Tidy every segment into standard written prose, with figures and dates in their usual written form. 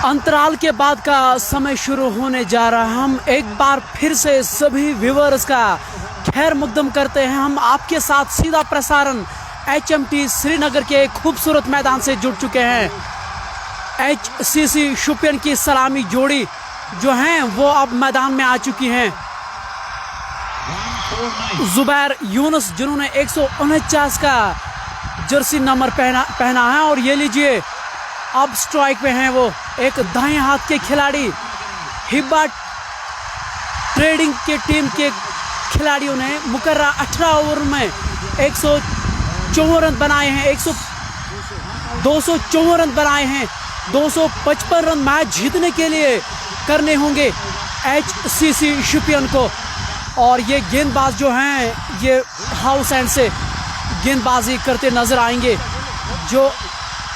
अंतराल के बाद का समय शुरू होने जा रहा है। हम एक बार फिर से सभी व्यूअर्स का खैर मुकदम करते हैं। हम आपके साथ सीधा प्रसारण HMT श्रीनगर के खूबसूरत मैदान से जुड़ चुके हैं। HCC शुपियन की सलामी जोड़ी जो हैं वो अब मैदान में आ चुकी हैं। जुबैर यूनुस जिन्होंने 149 का जर्सी नंबर पहना है और ये लीजिए अब स्ट्राइक पे हैं वो एक दाएं हाथ के खिलाड़ी। हिब्बा ट्रेडिंग के टीम के खिलाड़ियों ने मुकर्रा 18 ओवर में 154 रन बनाए हैं। 254 रन बनाए हैं। 255 रन मैच जीतने के लिए करने होंगे HCC शुपियन को। और ये गेंदबाज जो हैं ये हाउस एंड से गेंदबाजी करते नजर आएंगे जो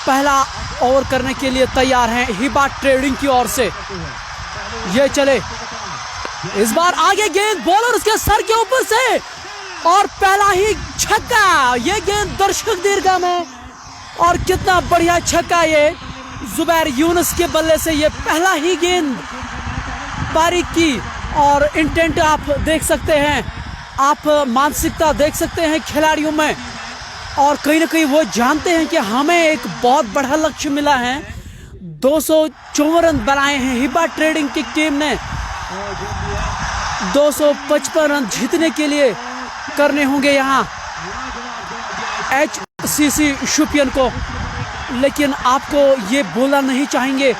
पहला ओवर करने के लिए तैयार हैं हिब्बा ट्रेडिंग की ओर से। ये चले इस बार आगे गेंद बॉलर उसके सर के ऊपर से और पहला ही छक्का। ये गेंद दर्शक दीर्घा में और कितना बढ़िया छक्का ये जुबैर यूनुस के बल्ले से। ये पहला ही गेंद बारीक की और इंटेंट आप देख सकते हैं, आप मानसिकता देख सकते हैं खिलाड़ियों में। और कहीं ना कहीं वो जानते हैं कि हमें एक बहुत बड़ा लक्ष्य मिला है। 254 रन बनाए हैं हिब्बा ट्रेडिंग की टीम ने। 255 रन जीतने के लिए करने होंगे यहाँ HCC शुपियन को। लेकिन आपको ये बोलना नहीं चाहेंगे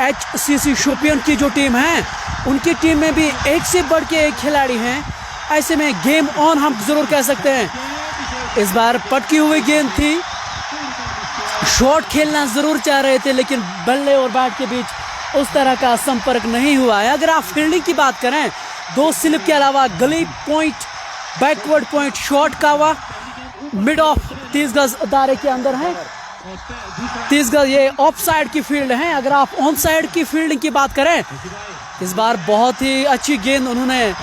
HCC शुपियन की जो टीम है उनकी टीम में भी एक से बढ़ के एक खिलाड़ी हैं। ऐसे में गेम ऑन हम जरूर कह सकते हैं। इस बार पटकी हुई गेंद थी, शॉट खेलना जरूर चाह रहे थे लेकिन बल्ले और बैट के बीच उस तरह का संपर्क नहीं हुआ है। अगर आप फील्डिंग की बात करें 2 स्लिप के अलावा गली पॉइंट, बैकवर्ड पॉइंट, शॉट का हुआ मिड ऑफ 30 गज दायरे के अंदर है। 30 गज ये ऑफ साइड की फील्ड है। अगर आप ऑन साइड की फील्डिंग की बात करें इस बार बहुत ही अच्छी गेंद उन्होंने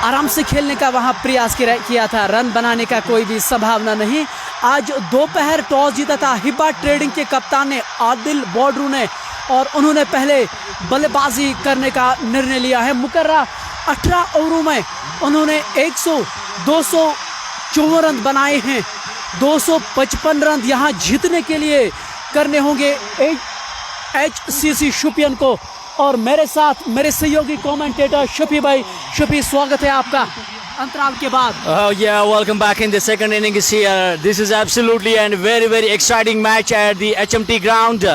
आराम से खेलने का वहां प्रयास किया था। रन बनाने का कोई भी संभावना नहीं। आज दोपहर टॉस जीता था हिब्बा ट्रेडिंग के कप्तान ने आदिल बॉर्डरू ने और उन्होंने पहले बल्लेबाजी करने का निर्णय लिया है। मुकर्रा 18 ओवरों में उन्होंने 254 रन बनाए हैं। 255 रन यहाँ जीतने के लिए करने होंगे HCC शुपियन को। और मेरे साथ मेरे सहयोगी कमेंटेटर शफी भाई। शफी, स्वागत है आपका अंतराल के बाद। Yeah, welcome back in the second innings here. This is absolutely a very exciting match at the HMT ground,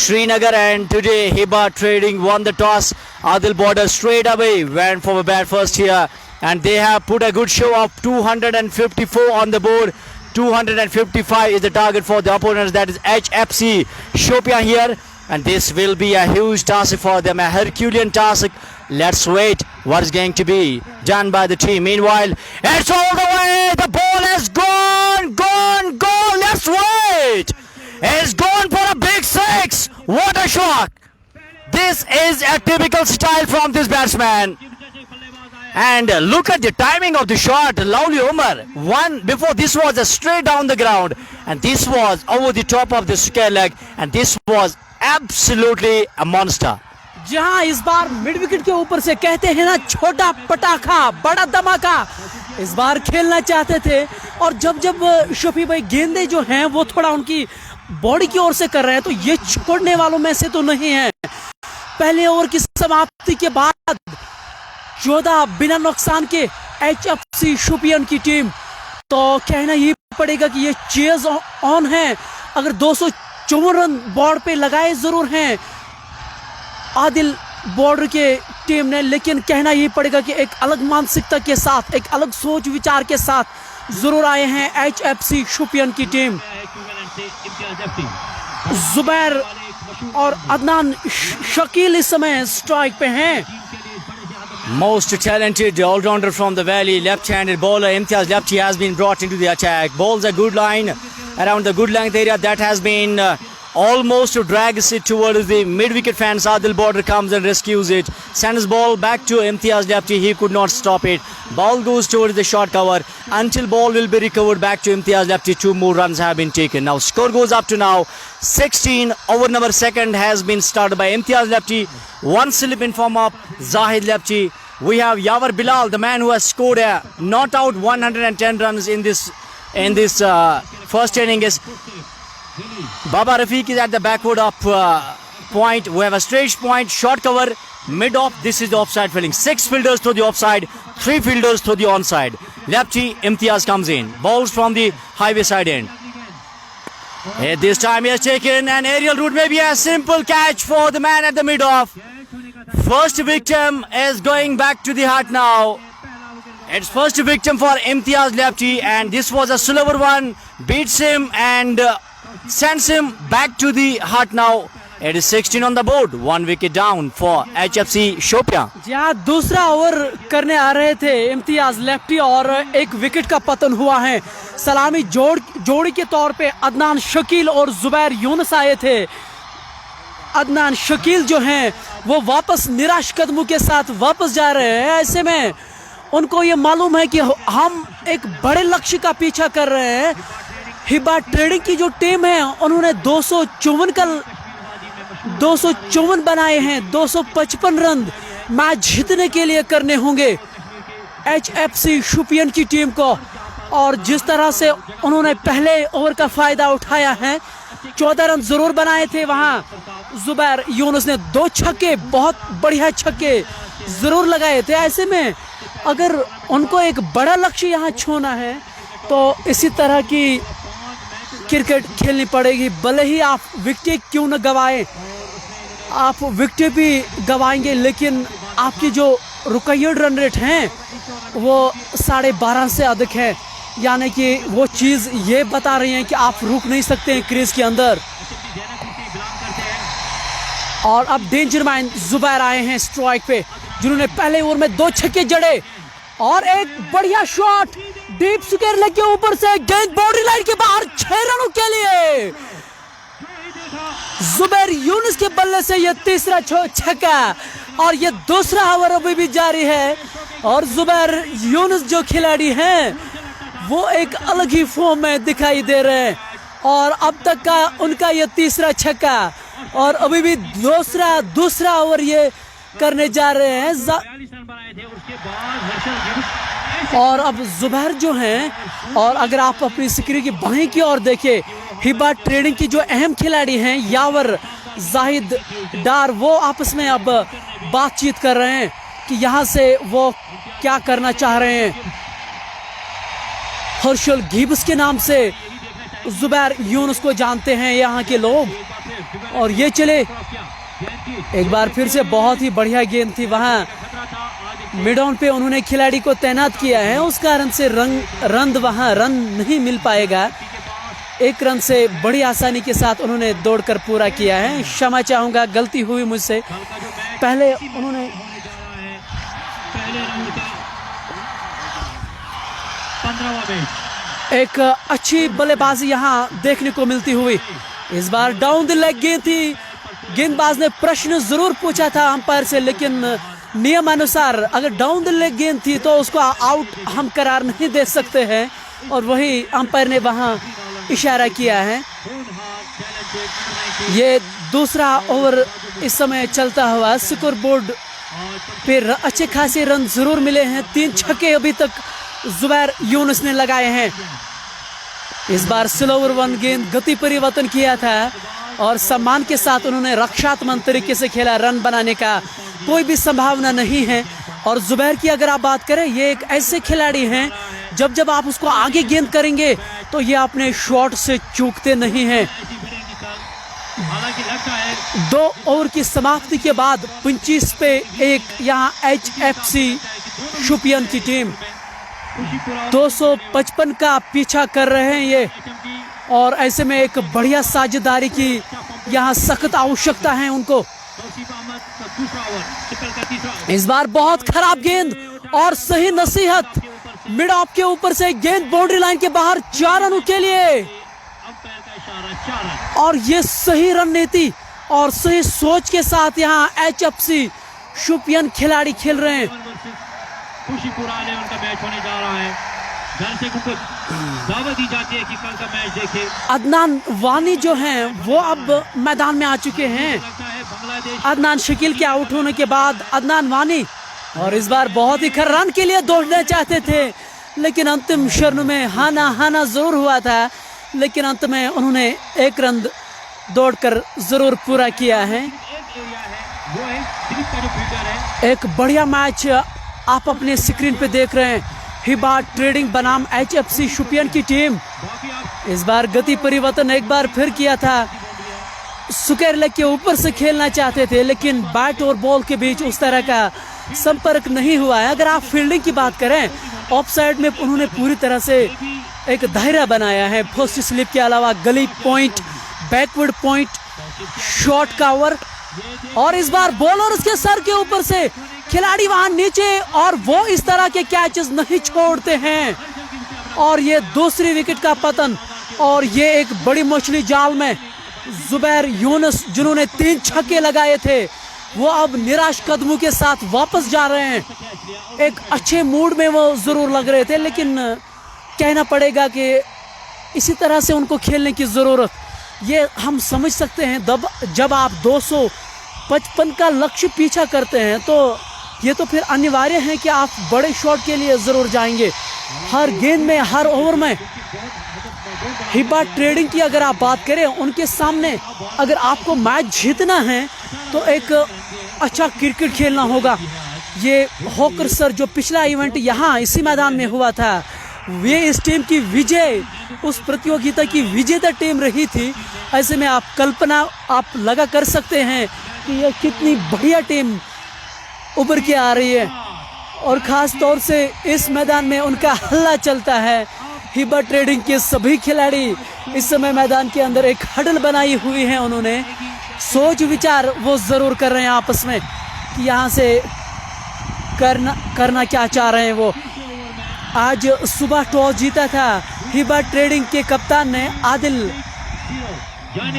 Srinagar, and today Hiba Trading won the toss. Adil Border straight away went for a bat first here, and they have put a good show of 254 on the board. 255 is the target for the opponents. That is HFC Shopia here. And this will be a huge task for them, a Herculean task. Let's wait what is going to be done by the team. Meanwhile, it's all the way. The ball has gone. Let's wait. It's gone for a big 6. What a shock. This is a typical style from this batsman. And look at the timing of the shot. Lovely Umar. One before this was a straight down the ground. And this was over the top of the square leg. And this was absolutely a monster. जहां इस बार mid wicket के ऊपर से कहते हैं ना छोटा पटाखा बड़ा धमाका, इस बार खेलना चाहते थे। और जब शफी भाई गेंदे जो हैं वो थोड़ा उनकी बॉडी की ओर से कर रहे हैं तो ये छोड़ने वालों में से तो नहीं है। पहले ओवर की समाप्ति के बाद 14 बिना नुकसान के HFC शुपियन की टीम। तो कहना ये पड़ेगा कि ये चेज ऑन है। अगर 254 रन बोर्ड पे लगाए जरूर हैं आदिल बॉर्डर के टीम ने, लेकिन कहना ये पड़ेगा कि एक अलग मानसिकता के साथ, एक अलग सोच विचार के साथ जरूर आए हैं HFC शुपियन की टीम। जुबैर और अदनान शकील इस समय स्ट्राइक पे हैं। Most talented all-rounder from the valley, left-handed bowler Imtiaz Lepchi has been brought into the attack. Bowls a good line around the good length area that has been almost drags it towards the mid-wicket fence. Adil Border comes and rescues it. Sends ball back to Imtiaz Lepti. He could not stop it. Ball goes towards the short cover until ball will be recovered back to Imtiaz Lepti. 2 more runs have been taken. Now score goes up to now 16. Over number second has been started by Imtiaz Lepti. One slip in form of Zahid Lepti. We have Yavar Bilal, the man who has scored a not out 110 runs in this first inning. Is Baba Rafiq is at the backward of point. We have a straight point, short cover, mid off. This is the offside fielding. 6 fielders to the offside, 3 fielders to the onside. Lepti, Imtiaz comes in. Balls from the highway side end. This time he has taken an aerial route, maybe a simple catch for the man at the mid off. First victim is going back to the hut now. It's first victim for Imtiaz Lepti, and this was a slower one. Beats him and sends him back to the hut now. It is 16 on the board. 1 wicket down for HFC Shopian. जहाँ दूसरा over करने आ रहे थे Imtiaz lefty और एक wicket का पतन हुआ है। सलामी जोड़ी के तौर पे अदनान शकील और जुबैर यूनुस आए थे। अदनान शकील जो हैं वो वापस निराश कदमों के साथ वापस जा रहे हैं। ऐसे में उनको ये मालूम है कि हम एक बड़े लक्ष्य का पीछा कर रहे हैं। हिबा ट्रेडिंग की जो टीम है उन्होंने 254 बनाए हैं। 255 रन मैच जीतने के लिए करने होंगे HFC शोपियान की टीम को, और जिस तरह से उन्होंने पहले ओवर का फायदा उठाया है, 14 रन जरूर बनाए थे। वहां जुबैर यूनुस ने 2 छक्के, बहुत बढ़िया छक्के जरूर लगाए थे। ऐसे में अगर उनको एक बड़ा लक्ष्य यहाँ छूना है तो इसी तरह की क्रिकेट खेलनी पड़ेगी। भले ही आप विकेट क्यों न गवाएं, आप विकेट भी गवाएंगे, लेकिन आपकी जो रुकैयत रन रेट हैं वो 12.5 से अधिक है। यानी कि वो चीज़ ये बता रही है कि आप रुक नहीं सकते हैं क्रीज के अंदर। और अब डेंजर मैन जुबैर आए हैं स्ट्राइक पे, जिन्होंने पहले ओवर में 2 छक्के जड़े और एक बढ़िया शॉट डीप स्क्वायर लेग के ऊपर से गेंद बाउंड्री लाइन के बाहर 6 रनों के लिए। जुबैर यूनुस के बल्ले से ये तीसरा छक्का और ये दूसरा ओवर अभी भी जारी है। और जुबैर यूनुस जो खिलाड़ी हैं वो एक अलग ही फॉर्म में दिखाई दे रहे हैं, और अब तक का उनका ये तीसरा छक्का और अभी भी दूसरा ओवर ये करने जा रहे हैं। और अब जुबैर जो हैं, और अगर आप अपनी स्क्रीन की बाएं की ओर देखें, हिबा ट्रेडिंग की जो अहम खिलाड़ी हैं यावर, जाहिद डार, वो आपस में अब बातचीत कर रहे हैं कि यहाँ से वो क्या करना चाह रहे हैं। हर्षल गिब्स के नाम से जुबैर यूनुस को जानते हैं यहाँ के लोग। और ये चले एक बार फिर से बहुत ही बढ़िया गेंद थी। वहाँ मिड ऑन पे उन्होंने खिलाड़ी को तैनात किया है, उस कारण से वहाँ रन नहीं मिल पाएगा। 1 रन से बड़ी आसानी के साथ उन्होंने दौड़कर पूरा किया है। क्षमा चाहूँगा, गलती हुई मुझसे। पहले उन्होंने एक अच्छी बल्लेबाजी यहाँ देखने को मिलती हुई। इस बार डाउन द लेग गेंद थी। गेंदबाज ने प्रश्न जरूर पूछा था अंपायर से, लेकिन नियम अनुसार अगर डाउन द लेग गेंद थी तो उसको आउट हम करार नहीं दे सकते हैं, और वही अंपायर ने वहां इशारा किया है। ये दूसरा ओवर इस समय चलता हुआ। स्कोर बोर्ड पे अच्छे खासे रन जरूर मिले हैं। 3 छक्के अभी तक जुबैर यूनुस ने लगाए हैं। इस बार स्लोवर 1 गेंद गति परिवर्तन किया था और सम्मान के साथ उन्होंने रक्षात्मक तरीके से खेला। रन बनाने का कोई भी संभावना नहीं है। और जुबैर की अगर आप बात करें, ये एक ऐसे खिलाड़ी हैं जब आप उसको आगे गेंद करेंगे तो ये अपने शॉट से चूकते नहीं हैं। 2 ओवर की समाप्ति के बाद 25 पे 1 यहाँ HFC शोपियान की टीम 255 का पीछा कर रहे हैं ये, और ऐसे में एक बढ़िया साझेदारी की यहाँ सख्त आवश्यकता है उनको। इस बार बहुत खराब गेंद और सही नसीहत, मिड ऑफ के ऊपर से गेंद बाउंड्री लाइन के बाहर 4 रनों के लिए। और ये सही रणनीति और सही सोच के साथ यहाँ HFC शोपियान खिलाड़ी खेल रहे हैं। खुशी कुराने उनका मैच होने जा रहा है। घर से उनको दावत दी जाती है कि कल का मैच देखें। अदनान वानी जो हैं वो अब मैदान में आ चुके हैं। लगता है बांग्लादेश अदनान शकील के आउट होने के बाद अदनान वानी, और इस बार बहुत ही रन के लिए दौड़ना चाहते थे, लेकिन अंतिम क्षण में हाना जरूर हुआ था, लेकिन अंत में उन्होंने 1 रन दौड़कर जरूर पूरा किया है। एक एरिया है वो है दिलीप का जो फील्डर है। एक बढ़िया मैच आप अपने स्क्रीन पे देख रहे हैं। हिबा ट्रेडिंग बनाम HFC शोपियान की टीम बाकी आप इस बार गति परिवर्तन एक बार फिर किया था। स्क्वायर लेग के ऊपर से खेलना चाहते थे, लेकिन बैट और बॉल के बीच उस तरह का संपर्क नहीं हुआ है। अगर आप फील्डिंग की बात करें, ऑफ साइड में उन्होंने पूरी तरह से एक दायरा बनाया है। फर्स्ट स्लिप के अलावा गली point, backward point, short cover, और इस बार बॉलर उसके सर के ऊपर से खिलाड़ी वहां नीचे, और वो इस तरह के कैचेस नहीं छोड़ते हैं। और ये दूसरी विकेट का पतन, और ये एक बड़ी मछली जाल में जुबैर यूनुस जिन्होंने 3 छक्के लगाए थे, वो अब निराश कदमों के साथ वापस जा रहे हैं। एक अच्छे मूड में वो जरूर लग रहे थे, लेकिन कहना पड़ेगा कि इसी तरह से उनको खेलने की ज़रूरत, ये हम समझ सकते हैं। जब आप 255 का लक्ष्य पीछा करते हैं, तो ये तो फिर अनिवार्य है कि आप बड़े शॉट के लिए ज़रूर जाएंगे। हर गेंद में, हर ओवर में। हिबा ट्रेडिंग की अगर आप बात करें, उनके सामने अगर आपको मैच जीतना है तो एक अच्छा क्रिकेट खेलना होगा। ये हॉकर सर जो पिछला इवेंट यहाँ इसी मैदान में हुआ था, वे इस टीम की विजय, उस प्रतियोगिता की विजेता टीम रही थी। ऐसे में आप कल्पना आप लगा कर सकते हैं कि ये कितनी बढ़िया टीम उभर के आ रही है, और ख़ास तौर से इस मैदान में उनका हल्ला चलता है। हिबा ट्रेडिंग के सभी खिलाड़ी इस समय मैदान के अंदर एक हडल बनाई हुई है। उन्होंने सोच विचार वो ज़रूर कर रहे हैं आपस में कि यहाँ से करना क्या चाह रहे हैं वो। आज सुबह टॉस जीता था हिबा ट्रेडिंग के कप्तान ने, आदिल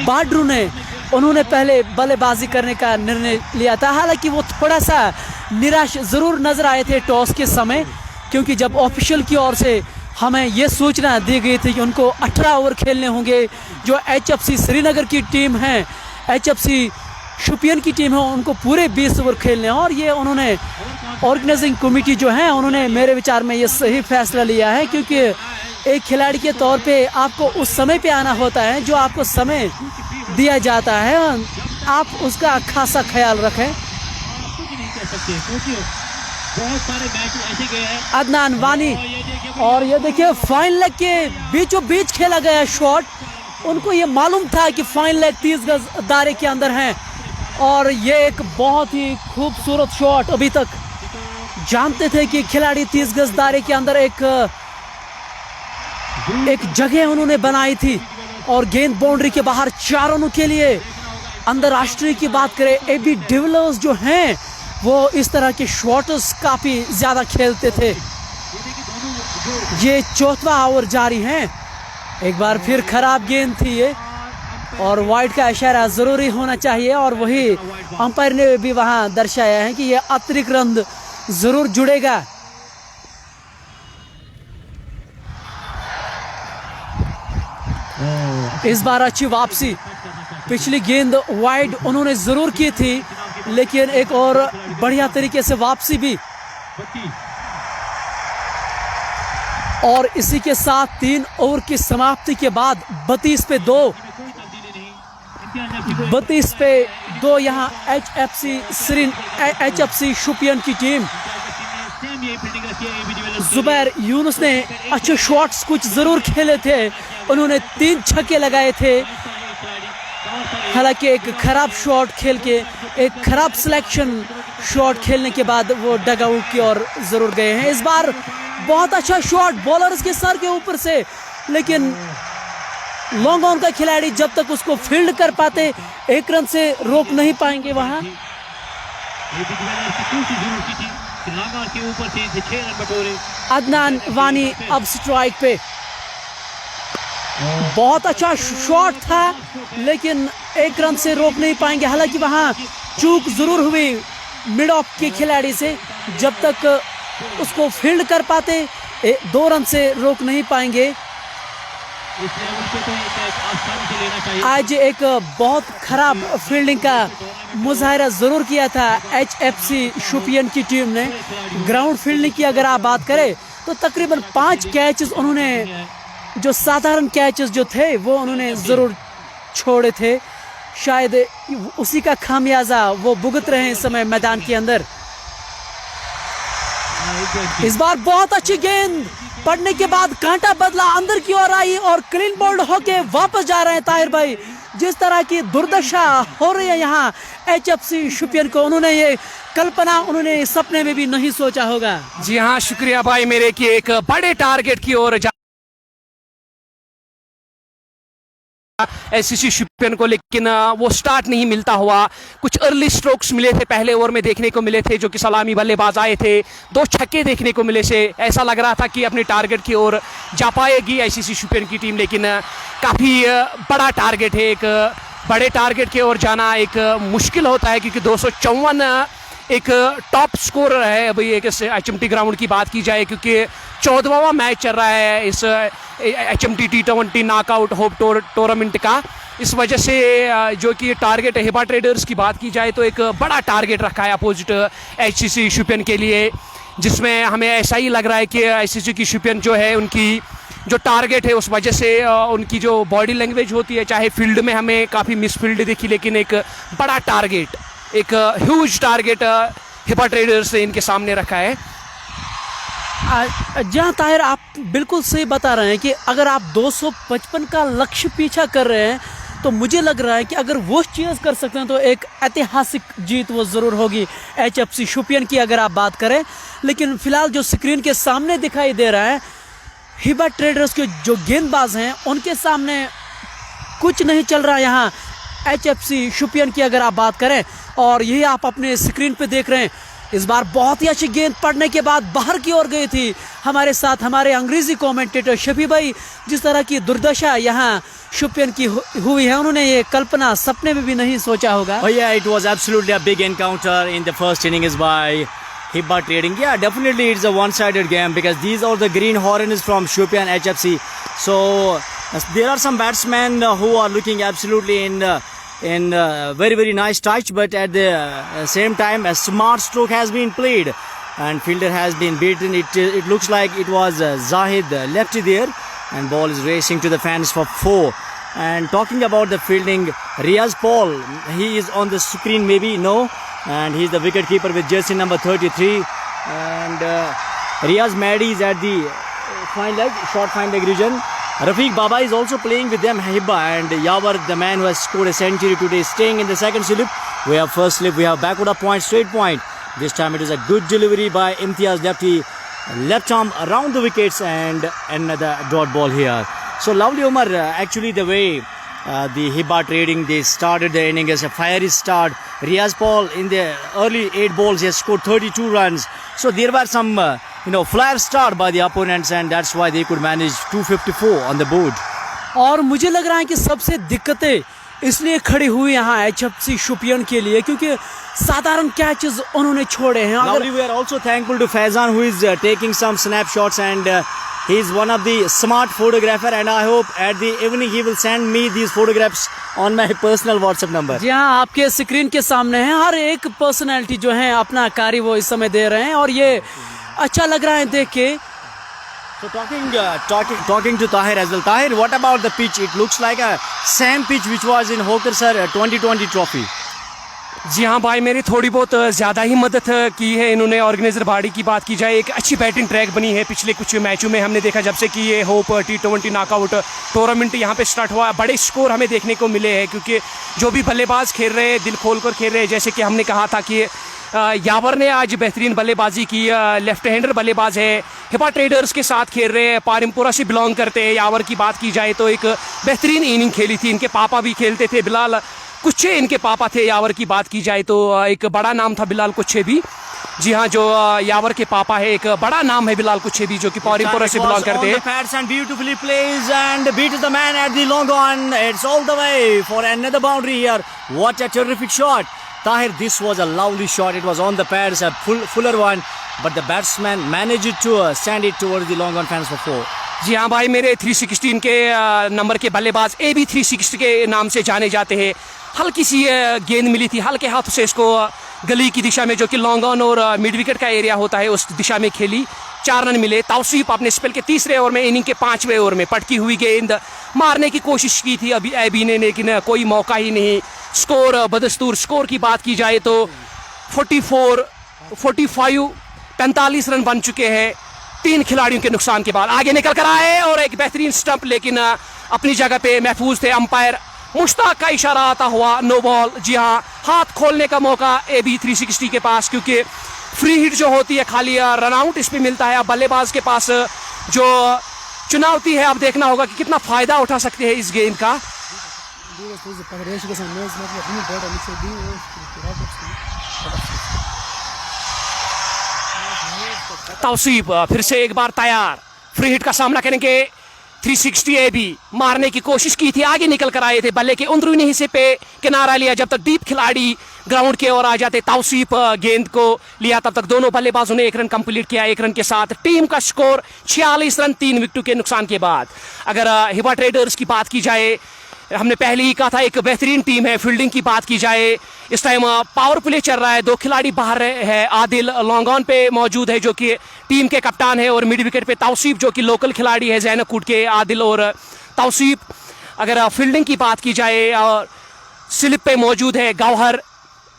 बाड्रू ने। उन्होंने पहले बल्लेबाजी करने का निर्णय लिया था। हालांकि वो थोड़ा सा निराश ज़रूर नजर आए थे टॉस के समय, क्योंकि जब ऑफिशियल की ओर से हमें ये सूचना दी गई थी कि उनको 18 ओवर खेलने होंगे। जो HFC श्रीनगर की टीम है, HFC शोपियान की टीम है, उनको पूरे 20 ओवर खेलने हैं। और ये उन्होंने ऑर्गेनाइजिंग कमेटी जो है, उन्होंने मेरे विचार में ये सही फैसला लिया है, क्योंकि एक खिलाड़ी के तौर पे आपको उस समय पे आना होता है जो आपको समय दिया जाता है। आप उसका खासा ख्याल रखें। बहुत सारे मैच ऐसे गए हैं। अदनान वानी, और ये देखिए फाइन लेग के बीचों बीच खेला गया शॉट। उनको ये मालूम था कि फाइन लेग 30 गज दायरे के अंदर है, और ये एक बहुत ही खूबसूरत शॉट। अभी तक जानते थे कि खिलाड़ी 30 गज दायरे के अंदर एक जगह उन्होंने बनाई थी, और गेंद बाउंड्री के बाहर 4 रनों के लिए। अंतर्राष्ट्रीय की बात करें, AB डिविलियर्स जो हैं वो इस तरह के शॉट्स काफ़ी ज़्यादा खेलते थे। ये 4वां ओवर जारी है। एक बार फिर खराब गेंद थी ये, और वाइड का इशारा ज़रूरी होना चाहिए, और वही अंपायर ने भी वहाँ दर्शाया है कि ये अतिरिक्त रन ज़रूर जुड़ेगा। इस बार अच्छी वापसी। पिछली गेंद वाइड उन्होंने ज़रूर की थी, लेकिन एक और बढ़िया तरीके से वापसी भी। और इसी के साथ 3 ओवर की समाप्ति के बाद 32 पे 2 यहाँ HFC शोपियान की टीम। जुबैर यूनुस ने अच्छे शॉट्स कुछ ज़रूर खेले थे, उन्होंने 3 छक्के लगाए थे। हालांकि एक खराब शॉट खेल के, एक खराब सिलेक्शन शॉट खेलने के बाद वो डगआउट की ओर ज़रूर गए हैं। इस बार बहुत अच्छा शॉट बॉलर्स के सर के ऊपर से, लेकिन लॉन्ग ऑन का खिलाड़ी जब तक उसको फील्ड कर पाते 1 रन से रोक नहीं पाएंगे वहाँ। अदनान वानी अब स्ट्राइक पे। बहुत अच्छा शॉट था, लेकिन एक रन से रोक नहीं पाएंगे। हालांकि वहाँ चूक जरूर हुई मिड ऑफ के खिलाड़ी से, जब तक उसको फील्ड कर पाते 2 रन से रोक नहीं पाएंगे। इस लेवल पे तो ये कैच आसानी से लेना चाहिए। आज एक बहुत खराब फील्डिंग का मुजाहरा ज़रूर किया था HFC शोपियान की टीम ने। ग्राउंड फील्डिंग की अगर आप बात करें तो तकरीबन 5 कैचेस उन्होंने, जो साधारण कैचेस जो थे वो उन्होंने ज़रूर छोड़े थे। शायद उसी का खामियाजा वो भुगत रहे हैं इस समय मैदान के अंदर। इस बार बहुत अच्छी गेंद पड़ने के बाद कांटा बदला, अंदर की ओर आई और क्लीन बोल्ड होके वापस जा रहे हैं ताहिर भाई। जिस तरह की दुर्दशा हो रही है यहाँ HFC शोपियान को, उन्होंने ये कल्पना उन्होंने सपने में भी नहीं सोचा होगा। जी हाँ, शुक्रिया भाई मेरे कि एक बड़े टारगेट की ओर SCC शोपियान को, लेकिन वो स्टार्ट नहीं मिलता हुआ। कुछ अर्ली स्ट्रोक्स मिले थे पहले ओवर में देखने को मिले थे, जो कि सलामी बल्लेबाज आए थे। 2 छक्के देखने को मिले से ऐसा लग रहा था कि अपने टारगेट की ओर जा पाएगी SCC शोपियान की टीम, लेकिन काफ़ी बड़ा टारगेट है। एक बड़े टारगेट की ओर जाना एक मुश्किल होता है, क्योंकि 254 एक टॉप स्कोर है। अभी एक HMT ग्राउंड की बात की जाए, क्योंकि 14वां मैच चल रहा है इस HMT T20 knockout hope tournament का। इस वजह से जो कि टारगेट हिबा ट्रेडर्स की बात की जाए तो एक बड़ा टारगेट रखा है अपोजिट HCC शोपियान के लिए, जिसमें हमें ऐसा ही लग रहा है कि SCC की शोपियान जो है उनकी जो टारगेट है उस वजह से उनकी जो बॉडी लैंग्वेज होती है, चाहे फील्ड में हमें काफ़ी मिसफील्ड दिखी, लेकिन एक बड़ा टारगेट, एक ह्यूज टारगेट हिबा ट्रेडर्स ने इनके सामने रखा है। जहाँ ताहिर आप बिल्कुल सही बता रहे हैं कि अगर आप 255 का लक्ष्य पीछा कर रहे हैं तो मुझे लग रहा है कि अगर वो चीज़ कर सकते हैं तो एक ऐतिहासिक जीत वो ज़रूर होगी HFC शोपियान की अगर आप बात करें। लेकिन फिलहाल जो स्क्रीन के सामने दिखाई दे रहा है, हिबा ट्रेडर्स के जो गेंदबाज हैं उनके सामने कुछ नहीं चल रहा यहाँ HFC शोपियान की अगर आप बात करें, और यही आप अपने स्क्रीन पे देख रहे हैं। इस बार बहुत ही अच्छी गेंद पड़ने के बाद बाहर की ओर गई थी। हमारे साथ हमारे अंग्रेजी कमेंटेटर शफी भाई, जिस तरह की दुर्दशा यहाँ शोपियान की हुई है, उन्होंने ये कल्पना सपने में भी नहीं सोचा होगा। Oh yeah, it was absolutely a big encounter in the first innings by Hiba Trading. Yeah, definitely it's a one-sided game because these are the green horns from Shoppian HFC. So there are some batsmen who are looking absolutely in very nice touch, but at the same time a smart stroke has been played and fielder has been beaten. It looks like it was Zahid lefty there, and ball is racing to the fence for 4. And talking about the fielding, Riaz Paul, he is on the screen maybe, no, and he's the wicket keeper with jersey number 33, and Riaz Mahdi is at the fine leg, short fine leg region. Rafiq Baba is also playing with them, Hiba, and Yawar, the man who has scored a century today, is staying in the second slip. We have first slip, we have backward up point, straight point. This time it is a good delivery by Imtiaz lefty, left arm around the wickets, and another dot ball here. So lovely, Umar. Actually, the way the Hiba Trading, they started the inning as a fiery start. Riaz Paul in the early 8 balls, he has scored 32 runs. So there were some flyer start by the opponents, and that's why they could manage 254 on the board. और मुझे लग रहा है कि सबसे दिक्कतें इसलिए खड़ी हुई यहाँ HFC शोपियान के लिए क्योंकि साधारण कैचेस उन्होंने छोड़े हैं। Lovely, we are also thankful to Faizan, who is taking some snapshots, and he is one of the smart photographer, and I hope at the evening he will send me these photographs on my personal WhatsApp number. जी हाँ, आपके screen के सामने है, हर एक personality जो है अपना कार्य वो इस समय दे रहे हैं और ये अच्छा लग रहा है देख के। So talking to Tahir as well. Tahir, what about the pitch? It looks like a same pitch which was in Hawker Sir 2020 trophy. जी हाँ भाई, मेरी थोड़ी बहुत ज़्यादा ही मदद की है इन्होंने। ऑर्गेनाइजर बॉडी की बात की जाए, एक अच्छी बैटिंग ट्रैक बनी है पिछले कुछ मैचों में। हमने देखा जब से कि ये होप T20 नॉकआउट टूर्नामेंट यहाँ पे स्टार्ट हुआ, बड़े स्कोर हमें देखने को मिले हैं क्योंकि जो भी बल्लेबाज खेल रहे हैं दिल खोल कर खेल रहे हैं। जैसे कि हमने कहा था कि यावर ने आज बेहतरीन बल्लेबाजी की, लेफ्ट हैंडर बल्लेबाज है, हिबा ट्रेडर्स के साथ खेल रहे हैं, पारिमपुरा से बिलोंग करते हैं। यावर की बात की जाए तो एक बेहतरीन इनिंग खेली थी, इनके पापा भी खेलते थे, बिलाल कुछे इनके पापा थे। यावर की बात की जाए तो एक बड़ा नाम था बिलाल कुछे भी। जी हाँ, जो यावर के पापा है, एक बड़ा नाम है बिलाल कुछे भी, जो कि पौरीपुरा से बिलोंग करते हैं। Pads and beautifully plays and beats the man at the long on. It's all the way for another boundary here. What a terrific shot. Tahir, this was a lovely shot. It was on the pads, a fuller one, but the batsman managed to send it towards the long on fence for 4. जी हाँ भाई, मेरे 316 के number के बल्लेबाज AB 360 के नाम से जाने जाते हैं। हल्की सी गेंद मिली थी, हल्के हाथों से इसको गली की दिशा में, जो कि लॉन्ग ऑन और मिड विकेट का एरिया होता है, उस दिशा में खेली। 4 रन मिले। तौसीफ अपने स्पेल के तीसरे ओवर में, इनिंग के 5वें ओवर में पटकी हुई गेंद मारने की कोशिश की थी अभी एबी ने, लेकिन कोई मौका ही नहीं। स्कोर बदस्तूर। स्कोर की बात की जाए तो 45 रन बन चुके हैं 3 खिलाड़ियों के नुकसान के बाद। आगे निकल कर आए और एक बेहतरीन स्टंप, लेकिन अपनी जगह पे महफूज थे। अंपायर मुश्ताक का इशारा आता हुआ नो बॉल। जी हाँ, हाथ खोलने का मौका AB 360 के पास, क्योंकि फ्री हिट जो होती है खाली रन आउट इस पे मिलता है। अब बल्लेबाज के पास जो चुनौती है, अब देखना होगा कि कितना फायदा उठा सकते हैं इस गेंद का। तौसीफ फिर से एक बार तैयार, फ्री हिट का सामना करेंगे। 360 AB मारने की कोशिश की थी, आगे निकल कर आए थे, बल्ले के अंदरूनी हिस्से पे किनारा लिया। जब तक डीप खिलाड़ी ग्राउंड के ओर आ जाते, तौसीफ गेंद को लिया, तब तक दोनों बल्लेबाजों ने 1 रन कंप्लीट किया। 1 रन के साथ टीम का स्कोर 46 रन 3 विकेटों के नुकसान के बाद। अगर हिबा ट्रेडर्स की बात की जाए, हमने पहले ही कहा था एक बेहतरीन टीम है। फील्डिंग की बात की जाए, इस टाइम पावर प्ले चल रहा है, 2 खिलाड़ी बाहर है। आदिल लॉन्ग ऑन पे मौजूद है, जो कि टीम के कप्तान है, और मिड विकेट पे तौसीफ, जो कि लोकल खिलाड़ी है जैनकूट के। आदिल और तौसीफ। अगर फील्डिंग की बात की जाए, और स्लिप पे मौजूद है गौहर।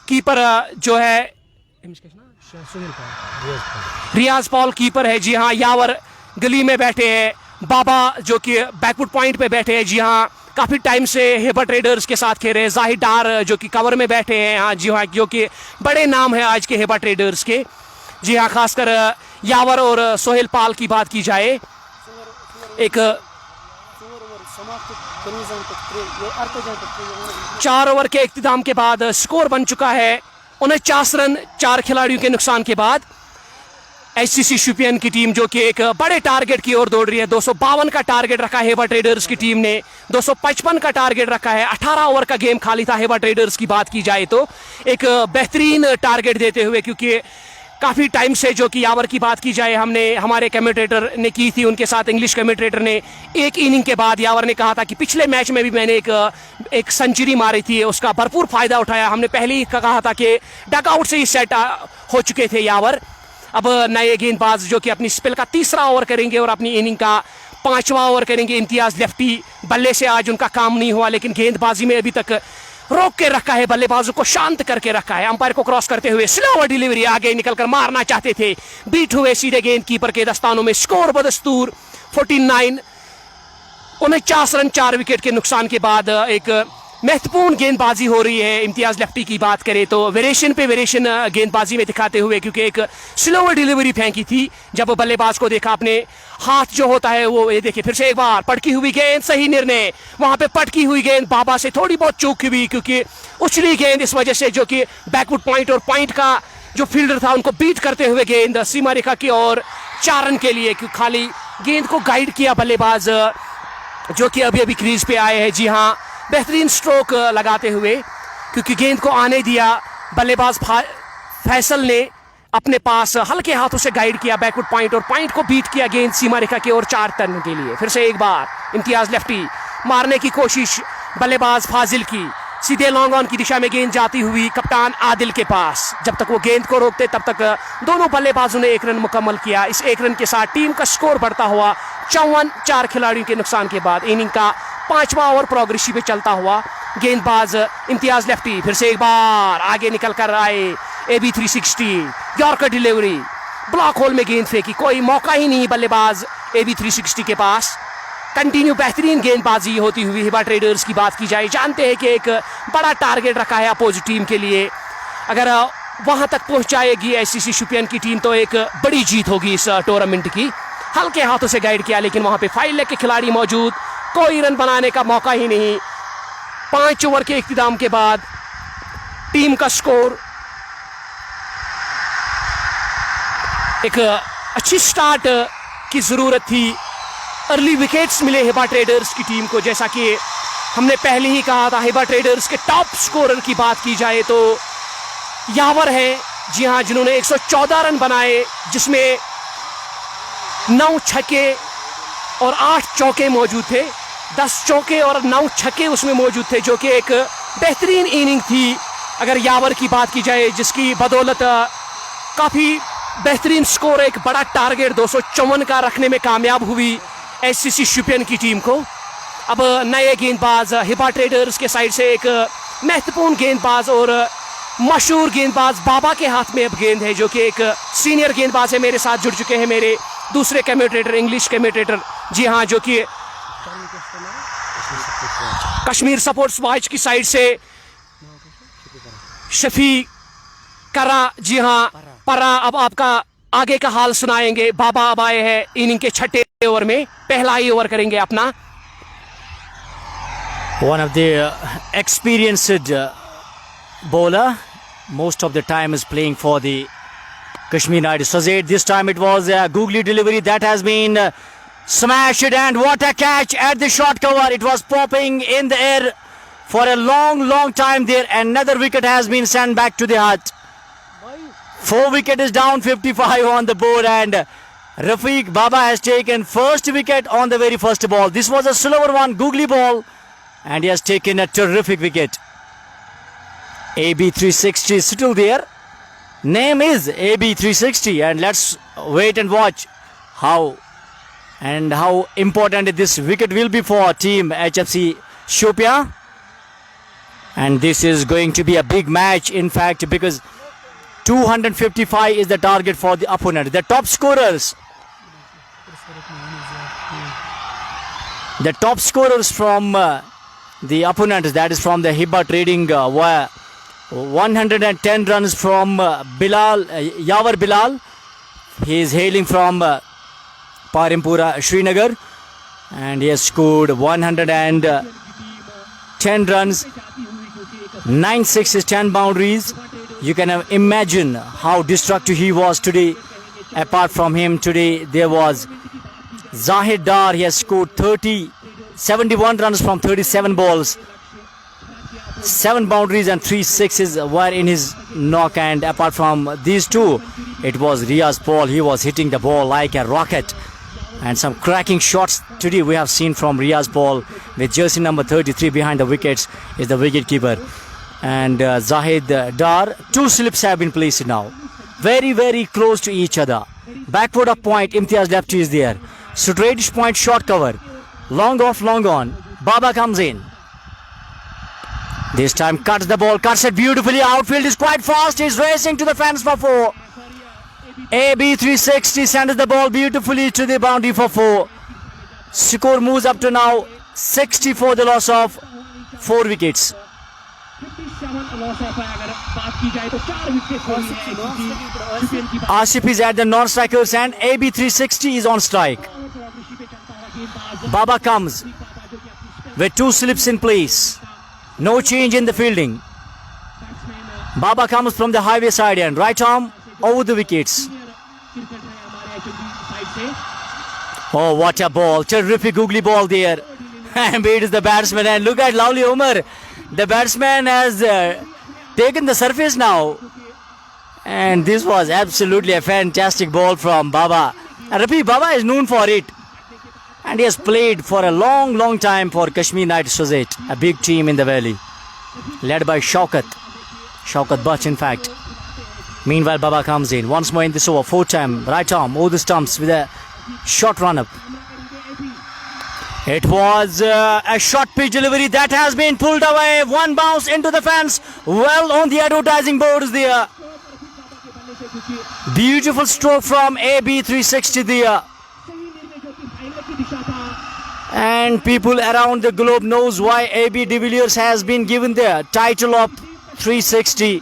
कीपर जो है रियाज पॉल कीपर है। जी हाँ, यावर गली में बैठे हैं। बाबा जो कि बैकवुड पॉइंट पे बैठे हैं। जी हाँ, काफ़ी टाइम से हिबा ट्रेडर्स के साथ खेल रहे हैं। जाहिद डार जो कि कवर में बैठे हैं। हाँ जी हाँ, जो कि बड़े नाम है आज के हिबा ट्रेडर्स के। जी हाँ, खासकर यावर और सोहेल पाल की बात की जाए, एक 4 ओवर के इख्तिताम के बाद स्कोर बन चुका है 49 रन 4 खिलाड़ियों के नुकसान के बाद। HCC शोपियान की टीम जो कि एक बड़े टारगेट की ओर दौड़ रही है। 252 का टारगेट रखा है हिबा ट्रेडर्स की टीम ने, 255 का टारगेट रखा है। 18 ओवर का गेम खाली था हिबा ट्रेडर्स की बात की जाए तो। एक बेहतरीन टारगेट देते हुए, क्योंकि काफ़ी टाइम से, जो कि यावर की बात की जाए, हमने हमारे कमेंटेटर ने की थी उनके साथ, इंग्लिश कमेंटेटर ने, एक इनिंग के बाद यावर ने कहा था कि पिछले मैच में भी मैंने एक सेंचुरी मारी थी, उसका भरपूर फायदा उठाया। हमने पहले ही कहा था कि डगआउट से ही सेट हो चुके थे यावर। अब नए गेंदबाज जो कि अपनी स्पेल का 3रा ओवर करेंगे और अपनी इनिंग का 5वां ओवर करेंगे। इम्तियाज लेफ्टी बल्ले से आज उनका काम नहीं हुआ, लेकिन गेंदबाजी में अभी तक रोक के रखा है, बल्लेबाजों को शांत करके रखा है। अंपायर को क्रॉस करते हुए स्लोवर डिलीवरी, आगे निकलकर मारना चाहते थे, बीट हुए सीधे गेंद कीपर के दस्तानों में। स्कोर बदस्तूर 49 रन 4 विकेट के नुकसान के बाद एक महत्वपूर्ण गेंदबाजी हो रही है। इम्तियाज लेफ्टी की बात करें तो वेरिएशन पे वेरिएशन गेंदबाजी में दिखाते हुए, क्योंकि एक स्लोवर डिलीवरी फेंकी थी। जब बल्लेबाज को देखा, अपने हाथ जो होता है वो, ये देखिए फिर से एक बार पटकी हुई गेंद, सही निर्णय। वहां पे पटकी हुई गेंद, बाबा से थोड़ी बहुत चूक हुई, क्योंकि उछली गेंद इस वजह से, जो कि बैकवुड पॉइंट और पॉइंट का जो फील्डर था उनको बीट करते हुए गेंद सीमा रेखा की ओर 4 रन के लिए। खाली गेंद को गाइड किया बल्लेबाज जो कि अभी अभी क्रीज पे आए हैं। जी हाँ, बेहतरीन स्ट्रोक लगाते हुए, क्योंकि गेंद को आने दिया। बल्लेबाज फैसल ने अपने पास हल्के हाथों से गाइड किया बैकवुड पॉइंट और पॉइंट को बीट किया गेंद सीमा रेखा की ओर 4 रन के लिए। फिर से एक बार इम्तियाज लेफ्टी मारने की कोशिश, बल्लेबाज फाजिल की, सीधे लॉन्ग ऑन की दिशा में गेंद जाती हुई कप्तान आदिल के पास। जब तक वो गेंद को रोकते, तब तक दोनों बल्लेबाजों ने 1 रन मुकम्मल किया। इस 1 रन के साथ टीम का स्कोर बढ़ता हुआ 54, 4 खिलाड़ियों के नुकसान के बाद। इनिंग का 5वां ओवर प्रोग्रेसिव पे चलता हुआ गेंदबाज इम्तियाज लेफ्टी फिर से एक बार आगे निकल कर आए। AB 360 yorker delivery, block whole में गेंद फेंकी, कोई मौका ही नहीं बल्लेबाज AB 360 के पास। कंटिन्यू बेहतरीन गेंदबाजी होती हुई हिबा ट्रेडर्स की बात की जाए, जानते हैं कि एक बड़ा टारगेट रखा है अपोजिट टीम के लिए। अगर वहां तक पहुंच जाएगी HCC शोपियान की टीम तो एक बड़ी जीत होगी इस टूर्नामेंट की। हल्के हाथों से गाइड किया, लेकिन वहां पे 5 लेग के खिलाड़ी मौजूद, कोई रन बनाने का मौका ही नहीं। 5 ओवर के इख्तिताम के बाद टीम का स्कोर एक अच्छी स्टार्ट की ज़रूरत थी। अर्ली विकेट्स मिले हिबा ट्रेडर्स की टीम को। जैसा कि हमने पहले ही कहा था, हिबा ट्रेडर्स के टॉप स्कोरर की बात की जाए तो यावर है, जी हाँ, जिन्होंने 114 रन बनाए, जिसमें 9 छक्के और 8 चौके मौजूद थे। 10 चौके और 9 छक्के उसमें मौजूद थे, जो कि एक बेहतरीन इनिंग थी अगर यावर की बात की जाए, जिसकी बदौलत काफ़ी बेहतरीन स्कोर, एक बड़ा टारगेट 254 का रखने में कामयाब हुई एचसीसी शोपियान की टीम को। अब नए गेंदबाज हिबा ट्रेडर्स के साइड से एक महत्वपूर्ण गेंदबाज और मशहूर गेंदबाज बाबा के हाथ में अब गेंद है, जो कि एक सीनियर गेंदबाज है, मेरे साथ जुड़ चुके हैं मेरे दूसरे कमेंटेटर, इंग्लिश कमेंटेटर, जी हाँ, जो कि कश्मीर सपोर्ट्स वॉच की साइड से शफी करा, जी हाँ, परा। अब आपका आगे का हाल सुनाएंगे। बाबा अब आए हैं इनिंग के 6ठे ओवर में, पहला ही ओवर करेंगे अपना। One of the experienced bowler, most of the time is playing for the Kashmir Knights. This time it was a googly delivery that has been smashed, and what a catch at the short cover. It was popping in the air for a long time there. Another wicket has been sent back to the hut. 4 wicket is down, 55 on the board, and Rafiq Baba has taken first wicket on the very first ball. This was a slower one, googly ball, and he has taken a terrific wicket. AB360 is still there. Name is AB360, and let's wait and watch how important this wicket will be for team HFC Shopian. And this is going to be a big match, in fact, because 255 is the target for the opponent. The top scorers from the opponents, that is from the Hiba Trading, were 110 runs from Yavar Bilal. He is hailing from Parimpura, Srinagar, and he has scored 110 runs, 9 sixes, 10 boundaries. You can imagine how destructive he was today. Apart from him, today there was Zahid Dar. He has scored 71 runs from 37 balls. 7 boundaries and 3 sixes were in his knock. And apart from these two, it was Riaz Paul. He was hitting the ball like a rocket. And some cracking shots today we have seen from Riaz Paul, with jersey number 33 behind the wickets is the wicket keeper. And Zahid Dar, 2 slips have been placed now. Very close to each other. Backward of point, Imtiaz lefty is there. Straightish point, short cover. Long off, long on. Baba comes in. This time cuts the ball, cuts it beautifully. Outfield is quite fast. He's racing to the fence for 4. AB360 sends the ball beautifully to the boundary for 4. Score moves up to now 60 for the loss of 4 wickets. Asif is at the non-strikers and AB360 is on strike. Baba comes with 2 slips in place. No change in the fielding. Baba comes from the highway side and right arm over the wickets. Oh, what a ball. Terrific googly ball there. And it is the batsman, and look at Lovely Umar. The batsman has taken the surface now. And this was absolutely a fantastic ball from Baba. And Rafi, Baba is known for it. And he has played for a long time for Kashmir Knights Society, a big team in the valley, led by Shaukat Bach, in fact. Meanwhile, Baba comes in once more in this over, 4-time right arm over the stumps with a short run-up. It was a short pitch delivery that has been pulled away. 1 bounce into the fence, well on the advertising boards there. Beautiful stroke from AB360 there. And people around the globe knows why AB de Villiers has been given the title of 360,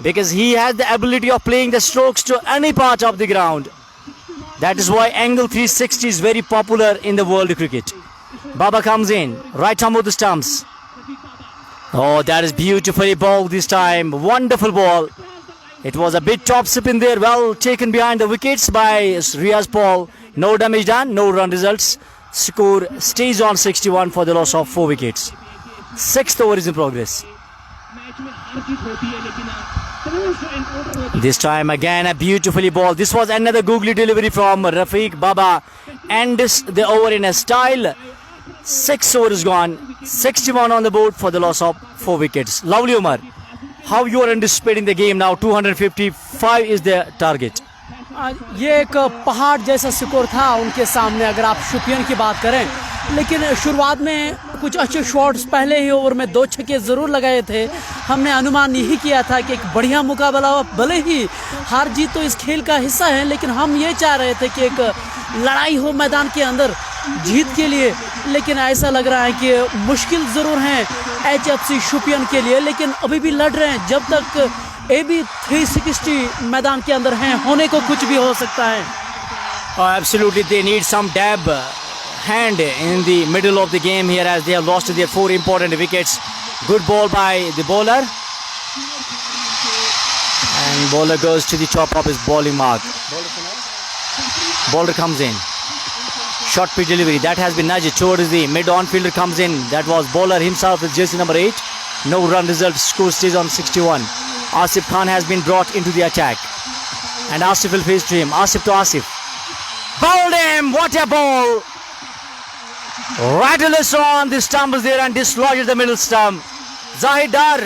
because he has the ability of playing the strokes to any part of the ground. That is why angle 360 is very popular in the world of cricket. Baba comes in, right arm of the stumps. Oh, that is beautifully bowled this time. Wonderful ball. It was a bit top spin there. Well taken behind the wickets by Riaz Paul. No damage done, no run results. Score stays on 61 for the loss of 4 wickets. Sixth over is in progress. This time again a beautifully ball. This was another googly delivery from Rafiq Baba. Ends the over in a style. 6 overs gone. 61 on the board for the loss of 4 wickets. Lovely Umar. How you are anticipating the game now? 255 is the target. ये एक पहाड़ जैसा score था उनके सामने अगर आप शुपियन की बात करें, लेकिन शुरुआत में कुछ अच्छे शॉट्स पहले ही ओवर में 2 छक्के ज़रूर लगाए थे। हमने अनुमान यही किया था कि एक बढ़िया मुकाबला हो, भले ही हार जीत तो इस खेल का हिस्सा है, लेकिन हम ये चाह रहे थे कि एक लड़ाई हो मैदान के अंदर जीत के लिए। लेकिन ऐसा लग रहा है कि मुश्किल ज़रूर हैं HFC शुपियन के लिए, लेकिन अभी भी लड़ रहे हैं। जब तक AB 360 मैदान के अंदर हैं, होने को कुछ भी हो सकता है। Absolutely, they need some dab hand in the middle of the game here as they have lost their 4 important wickets. Good ball by the bowler. And bowler goes to the top of his bowling mark. Bowler comes in. Short pitch delivery. That has been nudged towards the mid-on fielder comes in. That was bowler himself with jersey number 8. No run result. Score stays on 61. Asif Khan has been brought into the attack. And Asif will face to him. Asif to Asif. Bowled him. What a ball. Rattles on the stumps there and dislodges the middle stump. Zahid Dar.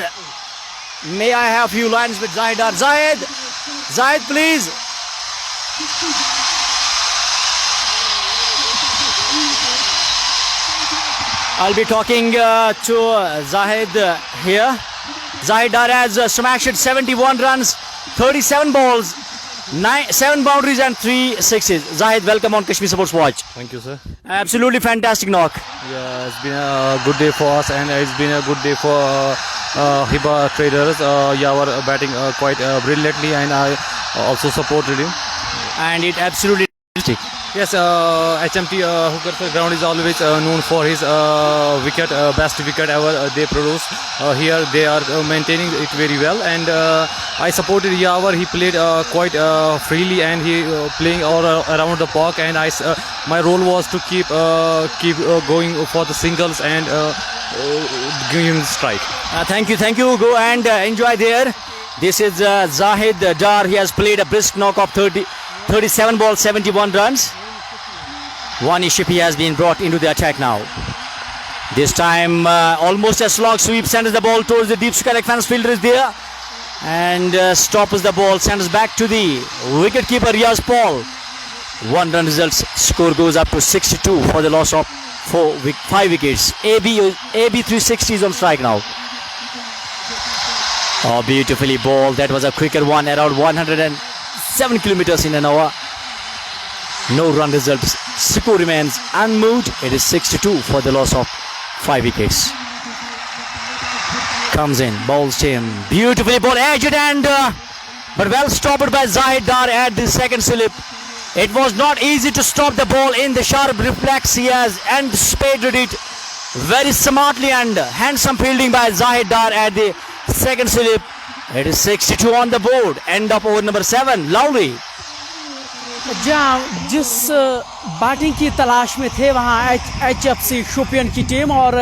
May I have few lines with Zahid Dar? Zahid please. I'll be talking to Zahid here. Zahid Dar has smashed 71 runs, 37 balls, 7 boundaries and 3 sixes. Zahid, welcome on Kashmir Sports Watch. Thank you, sir. Absolutely fantastic knock. Yeah, it's been a good day for us, and it's been a good day for Hiba traders. Yawar batting quite brilliantly, and I also supported him. And it absolutely. Yes, HMT Hooker ground is always known for his wicket, best wicket ever they produce. Here they are maintaining it very well, and I supported Yawar. He played quite freely, and he playing all around the park. And my role was to keep going for the singles and give him the strike. Thank you. Go and enjoy there. This is Zahid Dar. He has played a brisk knock of 37 balls, 71 runs. Wani Shippy has been brought into the attack now. This time almost a slog sweep, sends the ball towards the deep sky. Fans fielder is there and stops the ball, sends back to the wicketkeeper Riaz Paul. 1 run results. Score goes up to 62 for the loss of 5 wickets. AB 360 is on strike now. Oh, beautifully bowled. That was a quicker one, around 107 kilometers in an hour. No run results. Score remains unmoved. It is 62 for the loss of 5 wickets. Comes in, bowls him. Beautifully bowled, edged and but well stopped by Zahid Dar at the second slip. It was not easy to stop the ball in the sharp reflex he has anticipated it very smartly, and handsome fielding by Zahid Dar at the second slip. It is 62 on the board. End of over number 7. Lovely. जहाँ जिस batting की तलाश में थे वहाँ HFC Shopian की team, और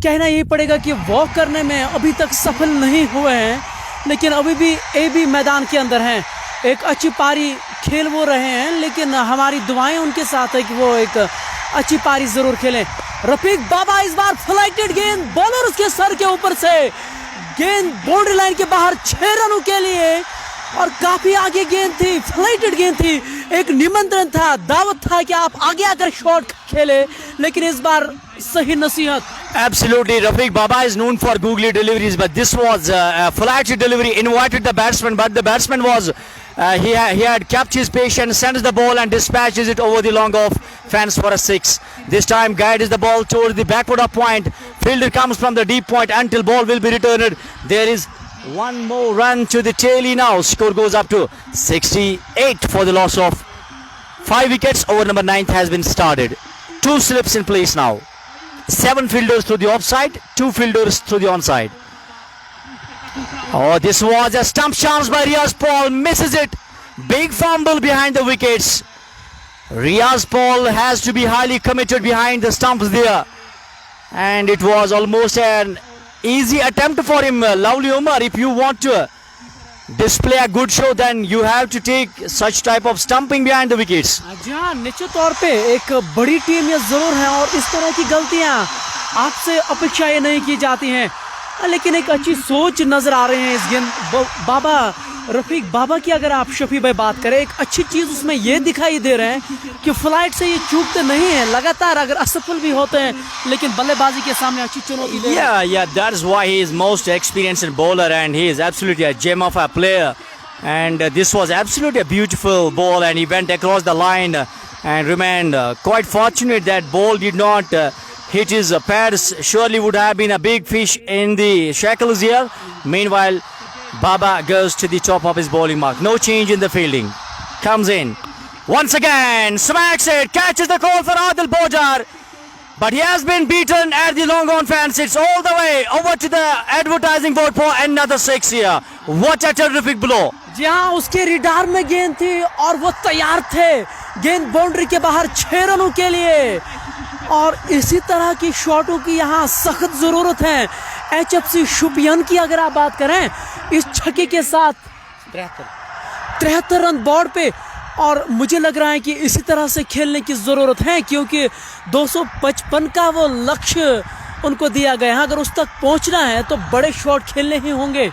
कहना यही पड़ेगा कि वॉक करने में अभी तक सफल नहीं हुए हैं, लेकिन अभी भी AB मैदान के अंदर हैं। एक अच्छी पारी खेल वो रहे हैं, लेकिन हमारी दुआएं उनके साथ है कि वो एक अच्छी पारी ज़रूर खेलें। रफीक बाबा इस बार फ्लाइटेड गेंद, बॉलर उसके सर के ऊपर से गेंद बाउंड्री लाइन के बाहर 6 रनों के लिए, और काफी आगे गेंद थी, फ्लाइटेड गेंद थी। एक निमंत्रण था, दावत था कि आप आगे आकर शॉट खेले, लेकिन इस बार सही नसीहत। Absolutely, Rafiq Baba is known for googly deliveries, but this was a flat delivery, invited the batsman, but the batsman was he had kept his patience, sends the ball and dispatches it over the long off fence for a 6. This time guides the ball towards the backward of point. Fielder comes from the deep point until ball will be returned. There is one more run to the tally now. Score goes up to 68 for the loss of 5 wickets. Over number 9 has been started. 2 slips in place now. 7 fielders through the offside, 2 fielders through the onside. Oh, this was a stump chance by Riaz Paul, misses it. Big fumble behind the wickets. Riaz Paul has to be highly committed behind the stumps there. And it was almost an easy attempt for him. Lovely Umar, if you want to display a good show, then you have to take such type of stumping behind the wickets. जी हाँ, निश्चित तौर पे एक बड़ी team ये जरूर है और इस तरह की गलतियां आपसे अपेक्षा ये नहीं की जाती हैं, लेकिन एक अच्छी सोच नजर आ रहे हैं इस गेंद बाबा रफीक बाबा की अगर आप शफी भाई बात करें, एक अच्छी चीज उसमें ये दिखाई दे रहे हैं कि फ्लाइट से ये चूकते नहीं हैं, लगातार अगर असफल भी होते हैं लेकिन बल्लेबाजी के सामने अच्छी चुनौती दे रहे हैं। Yeah, that is why he is most experienced bowler and he is absolutely a gem of a player. And this was absolutely a beautiful ball and he went across the line and remained quite fortunate that ball did not hit his pads. Surely would have been a big fish in the shackles here. Meanwhile, Baba goes to the top of his bowling mark. No change in the fielding. Comes in. Once again, smacks it, catches the call for Adil Bodar. But he has been beaten at the long on fence. It's all the way over to the advertising board for another 6 here. What a terrific blow. जी हाँ, उसके radar में गेंद थी और वो तैयार थे गेंद बाउंड्री के बाहर 6 रनों के लिए। और इसी तरह की शॉटों की यहाँ सख्त जरूरत है। HFC शोपियान की अगर आप बात करें, इस छक्के के साथ 73 रन बोर्ड पे, और मुझे लग रहा है कि इसी तरह से खेलने की जरूरत है क्योंकि 255 का वो लक्ष्य उनको दिया गया है। अगर उस तक पहुंचना है तो बड़े शॉट खेलने ही होंगे।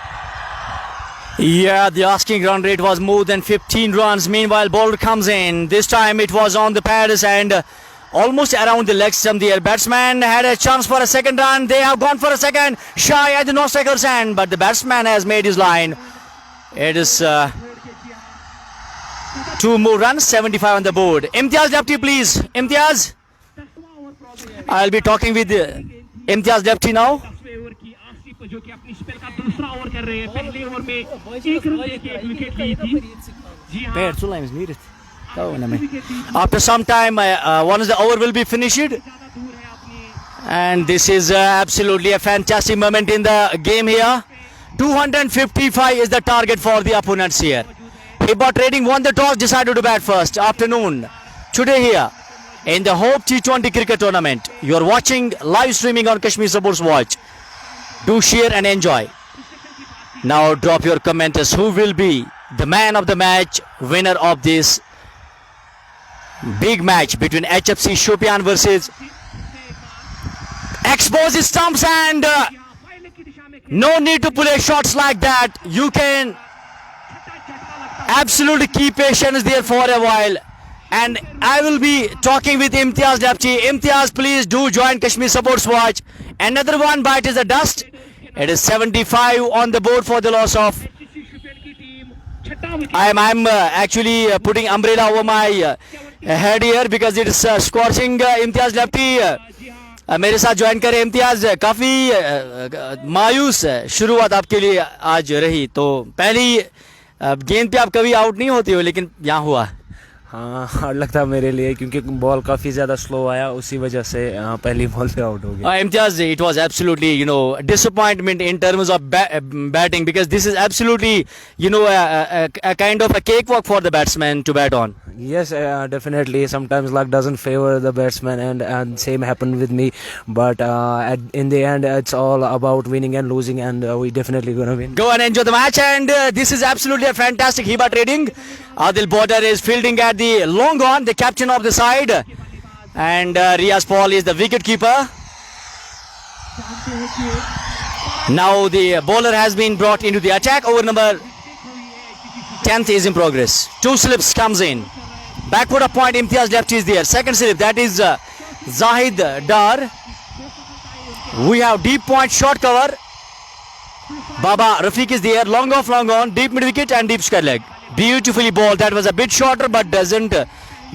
Yeah, the asking run rate was more than 15 runs. Meanwhile, bowler comes in. This time it was on the pads and almost around the leg stump. The batsman had a chance for a second run. They have gone for a second, shy at the no-striker's end, but the batsman has made his line. It is 2 more runs, 75 on the board. Imtiaz Dapti, please. Imtiaz. I'll be talking with Imtiaz Dapti now. जो कि अपनी spell का दूसरा over कर रहे हैं। पहले over में 1 रन लेके एक विकेट ली थी। जी हाँ, After some time, once the over will be finished, and this is absolutely a fantastic moment in the game here. 255 is the target for the opponents here. Hiba Trading won the toss, decided to bat first. Afternoon today here in the Hope T20 cricket tournament. You are watching live streaming on Kashmir Sports Watch. Do share and enjoy. Now drop your commenters. Who will be the man of the match, winner of this big match between HFC Shopian versus Exposes Stumps, and no need to play shots like that. You can absolutely keep patience there for a while. And I will be talking with Imtiaz Dapti. Imtiaz, please do join Kashmir Sports Watch. Another one bite is the dust. It is 75 on the board for the loss of. I'm actually putting umbrella over my head here because it is scorching. Imtiaz Dapti मेरे साथ join करें। इम्तियाज, काफ़ी मायूस शुरुआत आपके लिए आज रही, तो पहली गेंद पे आप कभी आउट नहीं होते हो, लेकिन यहाँ हुआ। हाँ, हार्ड लगता मेरे लिए क्योंकि बॉल काफ़ी ज़्यादा स्लो आया, उसी वजह से पहली बॉल पे आउट हो गया। Imtiaz, it was absolutely, disappointment in terms of batting because this is absolutely, a kind of a cakewalk for the batsman to bat on. Yes, definitely. Sometimes luck doesn't favor the batsman, and same happened with me. But in the end, it's all about winning and losing, and we definitely gonna win. Go and enjoy the match, and this is absolutely a fantastic Hiba Trading. Adil Bodar is fielding at the long on, the captain of the side, and Riaz Paul is the wicket keeper. Now the bowler has been brought into the attack. Over number 10th is in progress. 2 slips comes in. Backward of point, Imtiaz Dapti is there. Second slip, that is Zahid Dar. We have deep point, short cover. Baba Rafiq is there. Long off, long on, deep mid wicket and deep square leg. Beautifully bowled. That was a bit shorter but doesn't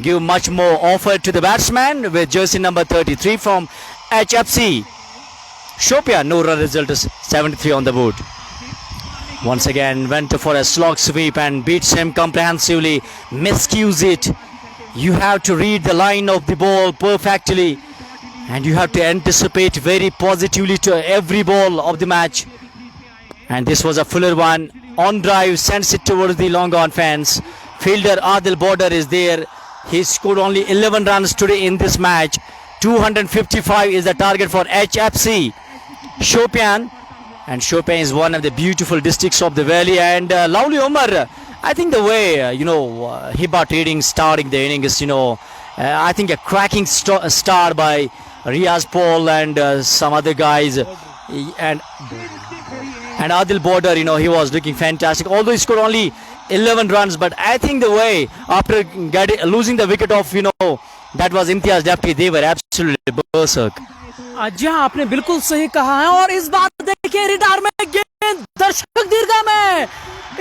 give much more offer to the batsman with jersey number 33 from HFC Shopian. No run result is 73 on the board. Once again went for a slog sweep and beats him comprehensively. Miscues it. You have to read the line of the ball perfectly and you have to anticipate very positively to every ball of the match. And this was a fuller one. On drive, sends it towards the long on fence. Fielder Adil Border is there. He scored only 11 runs today in this match. 255 is the target for HFC Shopian. And Shopian is one of the beautiful districts of the valley. And Lovely Omar, I think the way, Hiba Trading starting the innings is, I think a cracking star by Riaz Paul and some other guys. And Adil Border, he was looking fantastic. Although he scored only 11 runs, but I think the way after losing the wicket of, that was Imtiaz Dafti, they were absolutely berserk. जी हाँ, आपने बिल्कुल सही कहा है। और इस बार देखिए retire में गेंद दर्शक दीर्घा में,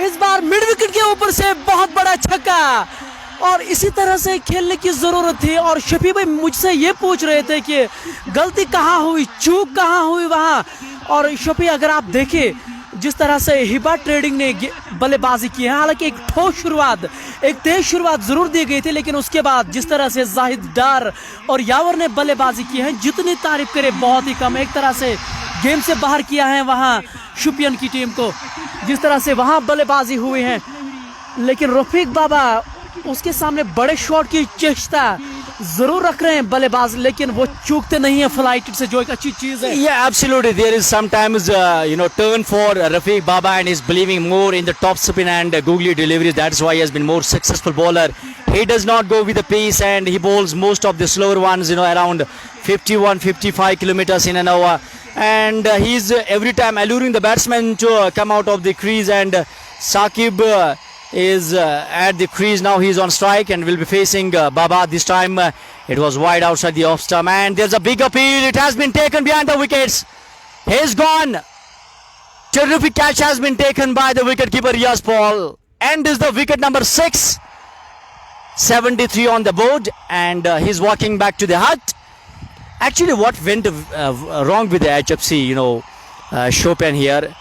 इस बार मिड विकेट के ऊपर से बहुत बड़ा छक्का, और इसी तरह से खेलने की जरूरत थी। और शफी भाई मुझसे ये पूछ रहे थे कि गलती कहाँ हुई, चूक कहाँ हुई वहाँ। और शफी, अगर आप देखें जिस तरह से हिबा ट्रेडिंग ने बल्लेबाजी की है, हालांकि एक ठोस शुरुआत, एक तेज शुरुआत जरूर दी गई थी, लेकिन उसके बाद जिस तरह से जाहिद डार और यावर ने बल्लेबाजी की है, जितनी तारीफ करे बहुत ही कम। एक तरह से गेम से बाहर किया है वहां शुपियन की टीम को, जिस तरह से वहां बल्लेबाजी हुई है। लेकिन रफीक बाबा उसके सामने बड़े शॉट की चेष्टा जरूर रख रहे हैं बल्लेबाज, लेकिन वो चूकते नहीं है फ्लाइट से, जो एक अच्छी चीज है। Yeah, absolutely. There is sometimes turn for Rafiq Baba, and he's believing more in the top spin and googly deliveries. That's why he has been more successful bowler. He does not go with the pace, and he bowls most of the slower ones, around 51-55 kilometers in an hour. And he's every time alluring the batsman to come out of the crease. And Saqib is at the crease now. He's on strike and will be facing Baba. This time it was wide outside the off stump, and there's a big appeal. It has been taken behind the wickets. He's gone. Terrific catch has been taken by the wicketkeeper Riaz Paul, and is the wicket number 6. 73 on the board, and he's walking back to the hut. Actually, what went wrong with the HFC, Shopian here?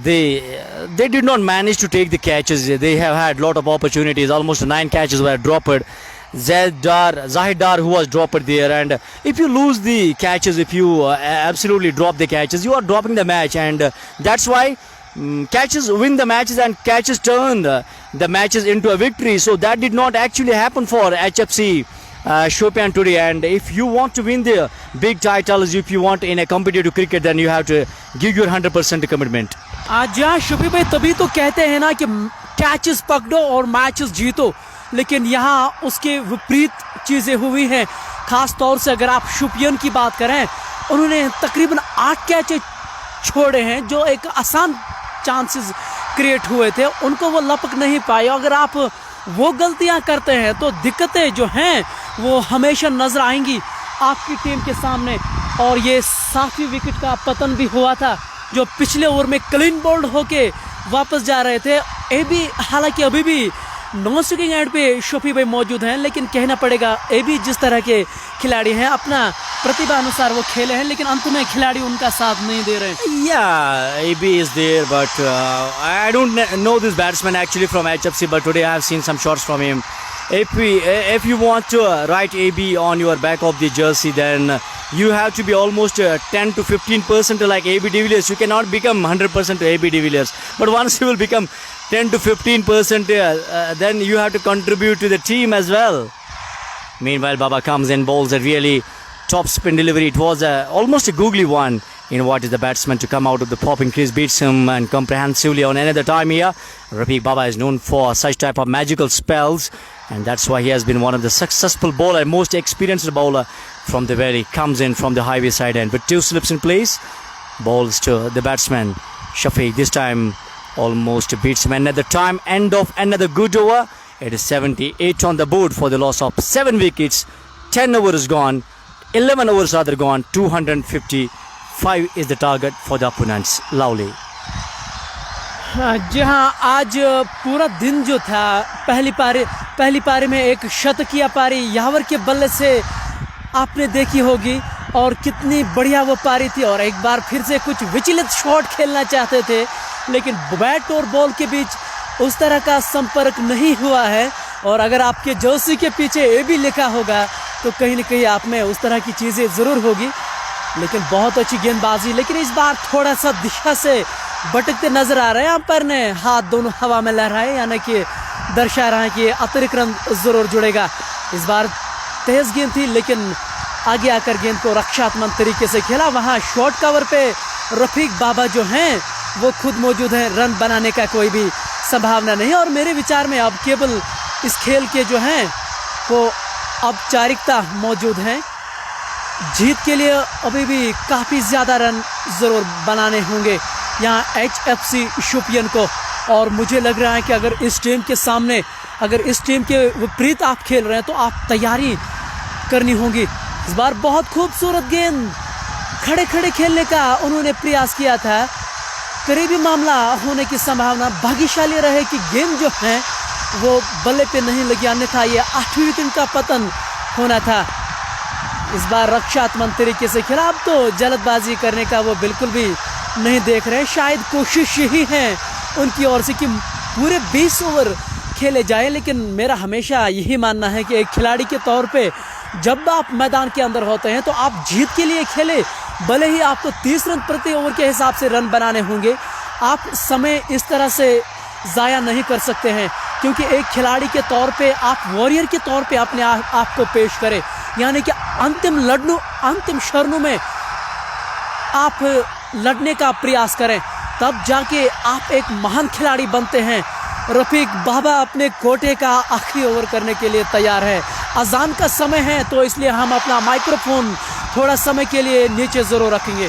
They did not manage to take the catches. They have had a lot of opportunities. Almost 9 catches were dropped. Zahid Dar, who was dropped there. And if you lose the catches, if you absolutely drop the catches, you are dropping the match. And that's why catches win the matches and catches turn the matches into a victory. So that did not actually happen for HFC Shopian today. And if you want to win the big titles, if you want in a competitive cricket, then you have to give your 100% commitment. आज यहाँ शफी भाई तभी तो कहते हैं ना कि catches पकड़ो और मैचेस जीतो, लेकिन यहाँ उसके विपरीत चीजें हुई हैं। खास तौर से अगर आप शुपियन की बात करें, उन्होंने तकरीबन 8 कैचेस छोड़े हैं, जो एक आसान चांसेस क्रिएट हुए थे, उनको वो लपक नहीं पाए। अगर आप वो गलतियां करते हैं तो दिक्कतें जो हैं वो हमेशा नजर आएंगी आपकी टीम के सामने। और ये 7वीं विकेट का पतन भी हुआ था, जो पिछले ओवर में क्लीन बोल्ड होके वापस जा रहे थे। एबी हालांकि अभी भी नॉन स्ट्राइकिंग एंड पे शफी भाई मौजूद हैं, लेकिन कहना पड़ेगा एबी जिस तरह के खिलाड़ी हैं, अपना प्रतिभा अनुसार वो खेले हैं, लेकिन अंत में खिलाड़ी उनका साथ नहीं दे रहे हैं। Yeah, AB is there, but I don't know this batsman actually from HFC, but today I have seen some shots from him. If you want to write AB on your back of the jersey, then you have to be almost 10 to 15% like AB de Villiers. You cannot become 100% AB de Villiers. But once you will become 10 to 15%, then you have to contribute to the team as well. Meanwhile, Baba comes and bowls a really top spin delivery. It was almost a googly one. What is the batsman to come out of the popping crease, beats him and comprehensively on another time here. Rafiq Baba is known for such type of magical spells, and that's why he has been one of the successful bowler, most experienced bowler from the valley. Comes in from the highway side and with 2 slips in place, bowls to the batsman Shafiq. This time almost beats him another time. End of another good over. It is 78 on the board for the loss of 7 wickets. 10 overs gone, 11 overs rather gone. 255 is the target for the opponents. Lovely. जी हाँ, आज पूरा दिन जो था, पहली पारी में एक शतकीय पारी यावर के बल्ले से आपने देखी होगी, और कितनी बढ़िया वो पारी थी। और एक बार फिर से कुछ विचलित शॉट खेलना चाहते थे, लेकिन बैट और बॉल के बीच उस तरह का संपर्क नहीं हुआ है। और अगर आपके जर्सी के पीछे ए भी लिखा होगा तो कहीं ना कहीं आप में उस तरह की चीज़ें ज़रूर होगी। लेकिन बहुत अच्छी गेंदबाजी, लेकिन इस बार थोड़ा सा दिशा से भटकते नजर आ रहे हैं। अंपायर ने हाथ दोनों हवा में लहराए, यानी कि दर्शा रहा है कि अतिरिक्त रन जरूर जुड़ेगा। इस बार तेज गेंद थी, लेकिन आगे आकर गेंद को रक्षात्मक तरीके से खेला। वहाँ शॉर्ट कवर पे रफीक बाबा जो हैं वो खुद मौजूद हैं, रन बनाने का कोई भी संभावना नहीं। और मेरे विचार में अब केवल इस खेल के जो हैं वो औपचारिकता मौजूद हैं। जीत के लिए अभी भी काफ़ी ज़्यादा रन ज़रूर बनाने होंगे यहाँ HFC शोपियन को। और मुझे लग रहा है कि अगर इस टीम के सामने, अगर इस टीम के विपरीत आप खेल रहे हैं तो आप तैयारी करनी होगी। इस बार बहुत खूबसूरत गेंद, खड़े खड़े खेलने का उन्होंने प्रयास किया था। करीबी मामला होने की संभावना, भाग्यशाली रहे कि गेंद जो है वो बल्ले पे नहीं लगी, अन्यथा ये 8वीं विकेट का पतन होना था। इस बार रक्षात्मक तरीके से खेला। अब तो जल्दबाजी करने का वो बिल्कुल भी नहीं देख रहे। शायद कोशिश यही है उनकी ओर से कि पूरे 20 ओवर खेले जाए। लेकिन मेरा हमेशा यही मानना है कि एक खिलाड़ी के तौर पे जब आप मैदान के अंदर होते हैं तो आप जीत के लिए खेले। भले ही आपको 30 रन प्रति ओवर के हिसाब से रन बनाने होंगे, आप समय इस तरह से ज़ाया नहीं कर सकते हैं। क्योंकि एक खिलाड़ी के तौर पे आप वॉरियर के तौर पे अपने आप को पेश करें, यानी कि अंतिम क्षणों में आप लड़ने का प्रयास करें, तब जाके आप एक महान खिलाड़ी बनते हैं। रफीक बाबा अपने कोटे का आखिरी ओवर करने के लिए तैयार है। अजान का समय है तो इसलिए हम अपना माइक्रोफोन थोड़ा समय के लिए नीचे ज़रूर रखेंगे।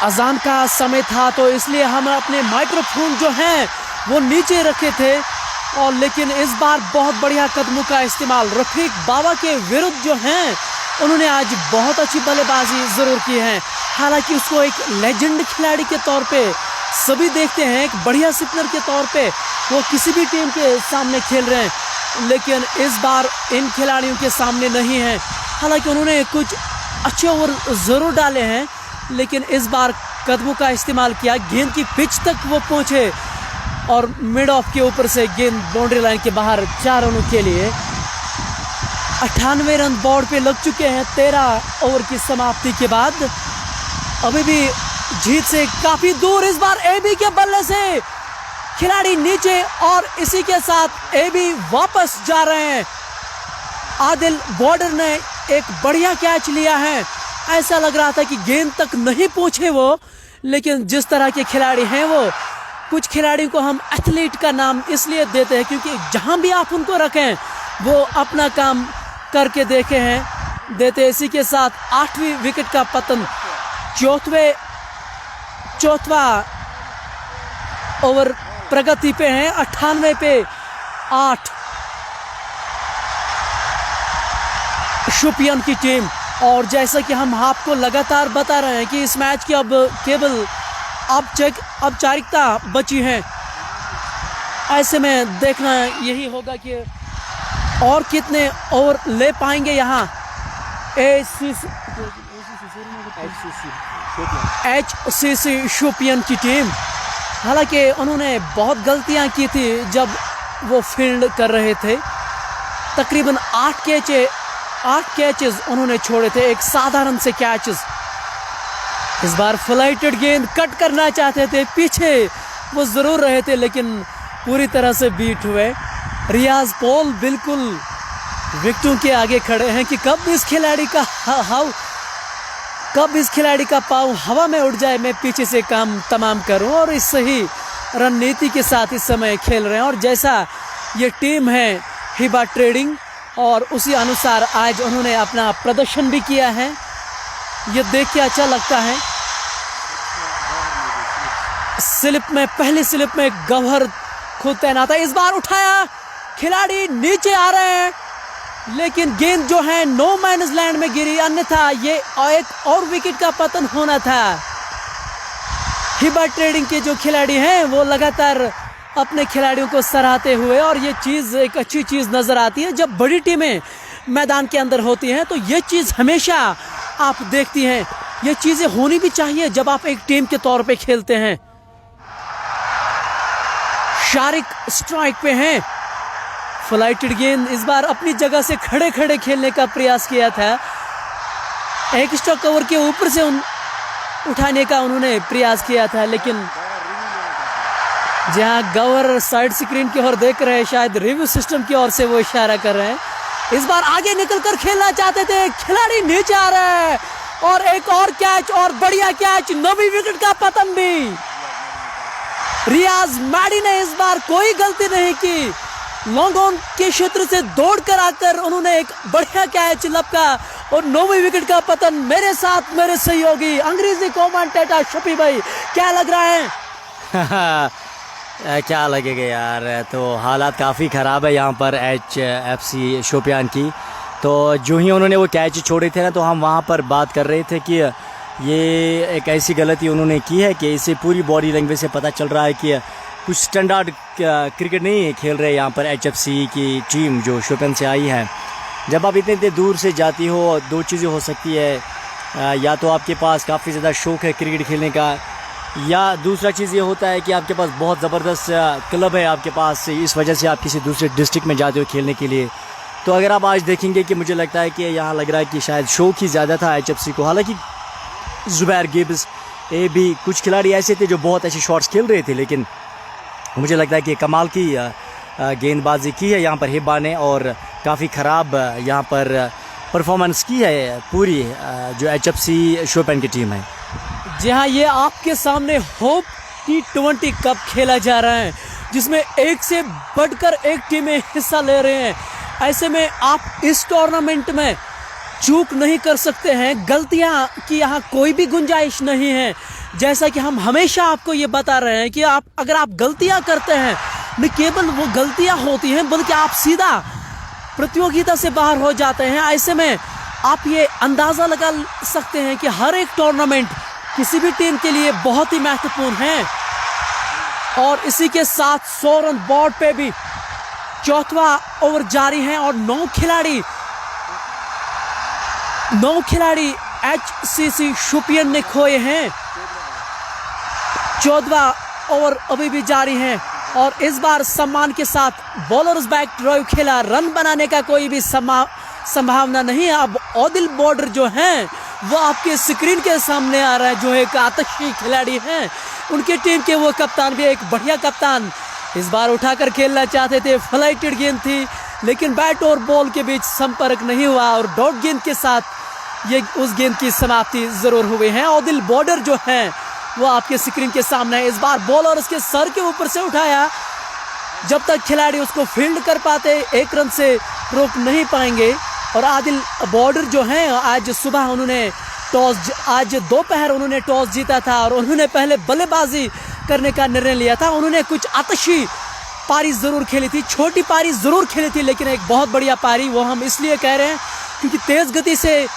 अजान का समय था तो इसलिए हम अपने माइक्रोफोन जो हैं वो नीचे रखे थे। और लेकिन इस बार बहुत बढ़िया कदमों का इस्तेमाल रफीक बाबा के विरुद्ध जो हैं उन्होंने आज बहुत अच्छी बल्लेबाजी ज़रूर की है। हालांकि उसको एक लेजेंड खिलाड़ी के तौर पे सभी देखते हैं, एक बढ़िया स्पिनर के तौर पे वो किसी भी टीम के सामने खेल रहे हैं, लेकिन इस बार इन खिलाड़ियों के सामने नहीं है। हालांकि उन्होंने कुछ अच्छे ओवर ज़रूर डाले हैं, लेकिन इस बार कदमों का इस्तेमाल किया, गेंद की पिच तक वो पहुँचे और मिड ऑफ के ऊपर से गेंद बाउंड्री लाइन के बाहर 4 रनों के लिए। 98 रन बोर्ड पे लग चुके हैं 13 ओवर की समाप्ति के बाद। अभी भी जीत से काफी दूर। इस बार एबी के बल्ले से खिलाड़ी नीचे और इसी के साथ एबी वापस जा रहे हैं। आदिल बॉर्डर ने एक बढ़िया कैच लिया है। ऐसा लग रहा था कि गेंद तक नहीं पहुंचे वो, लेकिन जिस तरह के खिलाड़ी हैं वो, कुछ खिलाड़ियों को हम एथलीट का नाम इसलिए देते हैं क्योंकि जहां भी आप उनको रखें वो अपना काम करके देते। इसी के साथ 8वीं विकेट का पतन। चौथा ओवर प्रगति पे हैं, 98 पे 8 शोपियान की टीम। और जैसा कि हम आपको लगातार बता रहे हैं कि इस मैच की अब केवल औपचारिकता बची है। ऐसे में देखना यही होगा कि और कितने ओवर ले पाएंगे यहाँ HCC शोपियान की टीम। हालांकि उन्होंने बहुत गलतियां की थी जब वो फील्ड कर रहे थे। तकरीबन 8 कैचेस उन्होंने छोड़े थे, एक साधारण से कैचेस। इस बार फ्लाइटेड गेंद कट करना चाहते थे, पीछे वो जरूर रहे थे लेकिन पूरी तरह से बीट हुए। रियाज पॉल बिल्कुल विकेटों के आगे खड़े हैं कि कब इस खिलाड़ी का पाँव हवा में उड़ जाए, मैं पीछे से काम तमाम करूं। और इस सही रणनीति के साथ इस समय खेल रहे हैं। और जैसा ये टीम है हिबा ट्रेडिंग, और उसी अनुसार आज उन्होंने अपना प्रदर्शन भी किया है। ये देख के अच्छा लगता है। पहली स्लिप में गौहर खुद तैनात है। इस बार उठाया, खिलाड़ी नीचे आ रहे हैं लेकिन गेंद जो है नो मैनस लैंड में गिरी, अन्यथा ये एक और विकेट का पतन होना था। हिबा ट्रेडिंग के जो खिलाड़ी हैं वो लगातार अपने खिलाड़ियों को सराहते हुए, और ये चीज़ एक अच्छी चीज़ नज़र आती है जब बड़ी टीमें मैदान के अंदर होती हैं, तो ये चीज़ हमेशा आप देखती हैं। ये चीज़ें होनी भी चाहिए जब आप एक टीम के तौर पे खेलते हैं। शारिक स्ट्राइक पे हैं। फ्लाइटेड गेंद इस बार अपनी जगह से खड़े खड़े खेलने का प्रयास किया था। एक स्ट्रोक कवर के ऊपर से उठाने का उन्होंने प्रयास किया था, लेकिन जहां गवर साइड स्क्रीन की ओर देख रहे हैं, शायद रिव्यू सिस्टम की ओर से वो इशारा कर रहे हैं। इस बार आगे निकलकर खेलना चाहते थे, खिलाड़ी नीचे आ रहा है और एक और कैच, और बढ़िया कैच, 9वीं विकेट का पतन भी। रियाज मैडी ने इस बार कोई गलती नहीं की। लॉन्ग ऑन के क्षेत्र से दौड़कर आकर उन्होंने एक बढ़िया कैच लपका और 9वीं विकेट का पतन। मेरे साथ मेरे सहयोगी अंग्रेजी कमेंटेटर शफी भाई, क्या लग रहा है? क्या लगेगा यार, तो हालात काफ़ी ख़राब है यहाँ पर HFC शोपियान की। तो जो ही उन्होंने वो कैच छोड़े थे ना, तो हम वहाँ पर बात कर रहे थे कि ये एक ऐसी गलती उन्होंने की है कि इससे पूरी बॉडी लैंग्वेज से पता चल रहा है कि कुछ स्टैंडर्ड क्रिकेट नहीं खेल रहे यहाँ पर HFC की टीम जो शोपियान से आई है। जब आप इतने दूर से जाती हो, दो चीज़ें हो सकती है, या तो आपके पास काफ़ी ज़्यादा शौक़ है क्रिकेट खेलने का, या दूसरा चीज़ ये होता है कि आपके पास बहुत ज़बरदस्त क्लब है आपके पास, इस वजह से आप किसी दूसरे डिस्ट्रिक्ट में जाते हो खेलने के लिए। तो अगर आप आज देखेंगे कि मुझे लगता है कि यहाँ लग रहा है कि शायद शौक़ ही ज़्यादा था HFC को। हालांकि जुबैर गिब्स भी कुछ खिलाड़ी ऐसे थे जो बहुत अच्छे शॉट्स खेल रहे थे, लेकिन मुझे लगता है कि कमाल की गेंदबाजी की है यहाँ पर हिबा ने, और काफ़ी ख़राब यहाँ पर परफॉर्मेंस की है पूरी जो HFC शोपियान की टीम है। जी हाँ, ये आपके सामने होप T20 कप खेला जा रहा है, जिसमें एक से बढ़कर एक टीमें हिस्सा ले रहे हैं। ऐसे में आप इस टूर्नामेंट में चूक नहीं कर सकते हैं, गलतियां की यहाँ कोई भी गुंजाइश नहीं है। जैसा कि हम हमेशा आपको ये बता रहे हैं कि अगर आप गलतियां करते हैं, न केवल वो गलतियां होती हैं बल्कि आप सीधा प्रतियोगिता से बाहर हो जाते हैं। ऐसे में आप ये अंदाज़ा लगा सकते हैं कि हर एक टूर्नामेंट किसी भी टीम के लिए बहुत ही महत्वपूर्ण है। और इसी के साथ 100 रन बोर्ड पे भी चौथा ओवर जारी है और 9 खिलाड़ी HCC शोपियान ने खोए हैं। 14वां ओवर अभी भी जारी है और इस बार सम्मान के साथ बॉलर्स बैक ड्राइव खेला, रन बनाने का कोई भी संभावना नहीं है। अब आदिल बॉर्डर जो हैं वो आपके स्क्रीन के सामने आ रहा है, जो एक आतशी खिलाड़ी हैं। उनकी टीम के वो कप्तान भी एक बढ़िया कप्तान इस बार उठाकर खेलना चाहते थे। फ्लाइटेड गेंद थी, लेकिन बैट और बॉल के बीच संपर्क नहीं हुआ और डॉट गेंद के साथ ये उस गेंद की समाप्ति जरूर हुई है। आदिल बॉर्डर जो है वो आपके स्क्रीन के सामने है। इस बार बॉल और उसके सर के ऊपर से उठाया, जब तक खिलाड़ी उसको फील्ड कर पाते 1 रन से रोक नहीं पाएंगे। और आदिल बॉर्डर जो हैं आज सुबह उन्होंने आज दोपहर उन्होंने टॉस जीता था और उन्होंने पहले बल्लेबाजी करने का निर्णय लिया था। उन्होंने कुछ आतशी पारी ज़रूर खेली थी, छोटी पारी ज़रूर खेली थी, लेकिन एक बहुत बढ़िया पारी। वो हम इसलिए कह रहे हैं क्योंकि तेज़ गति से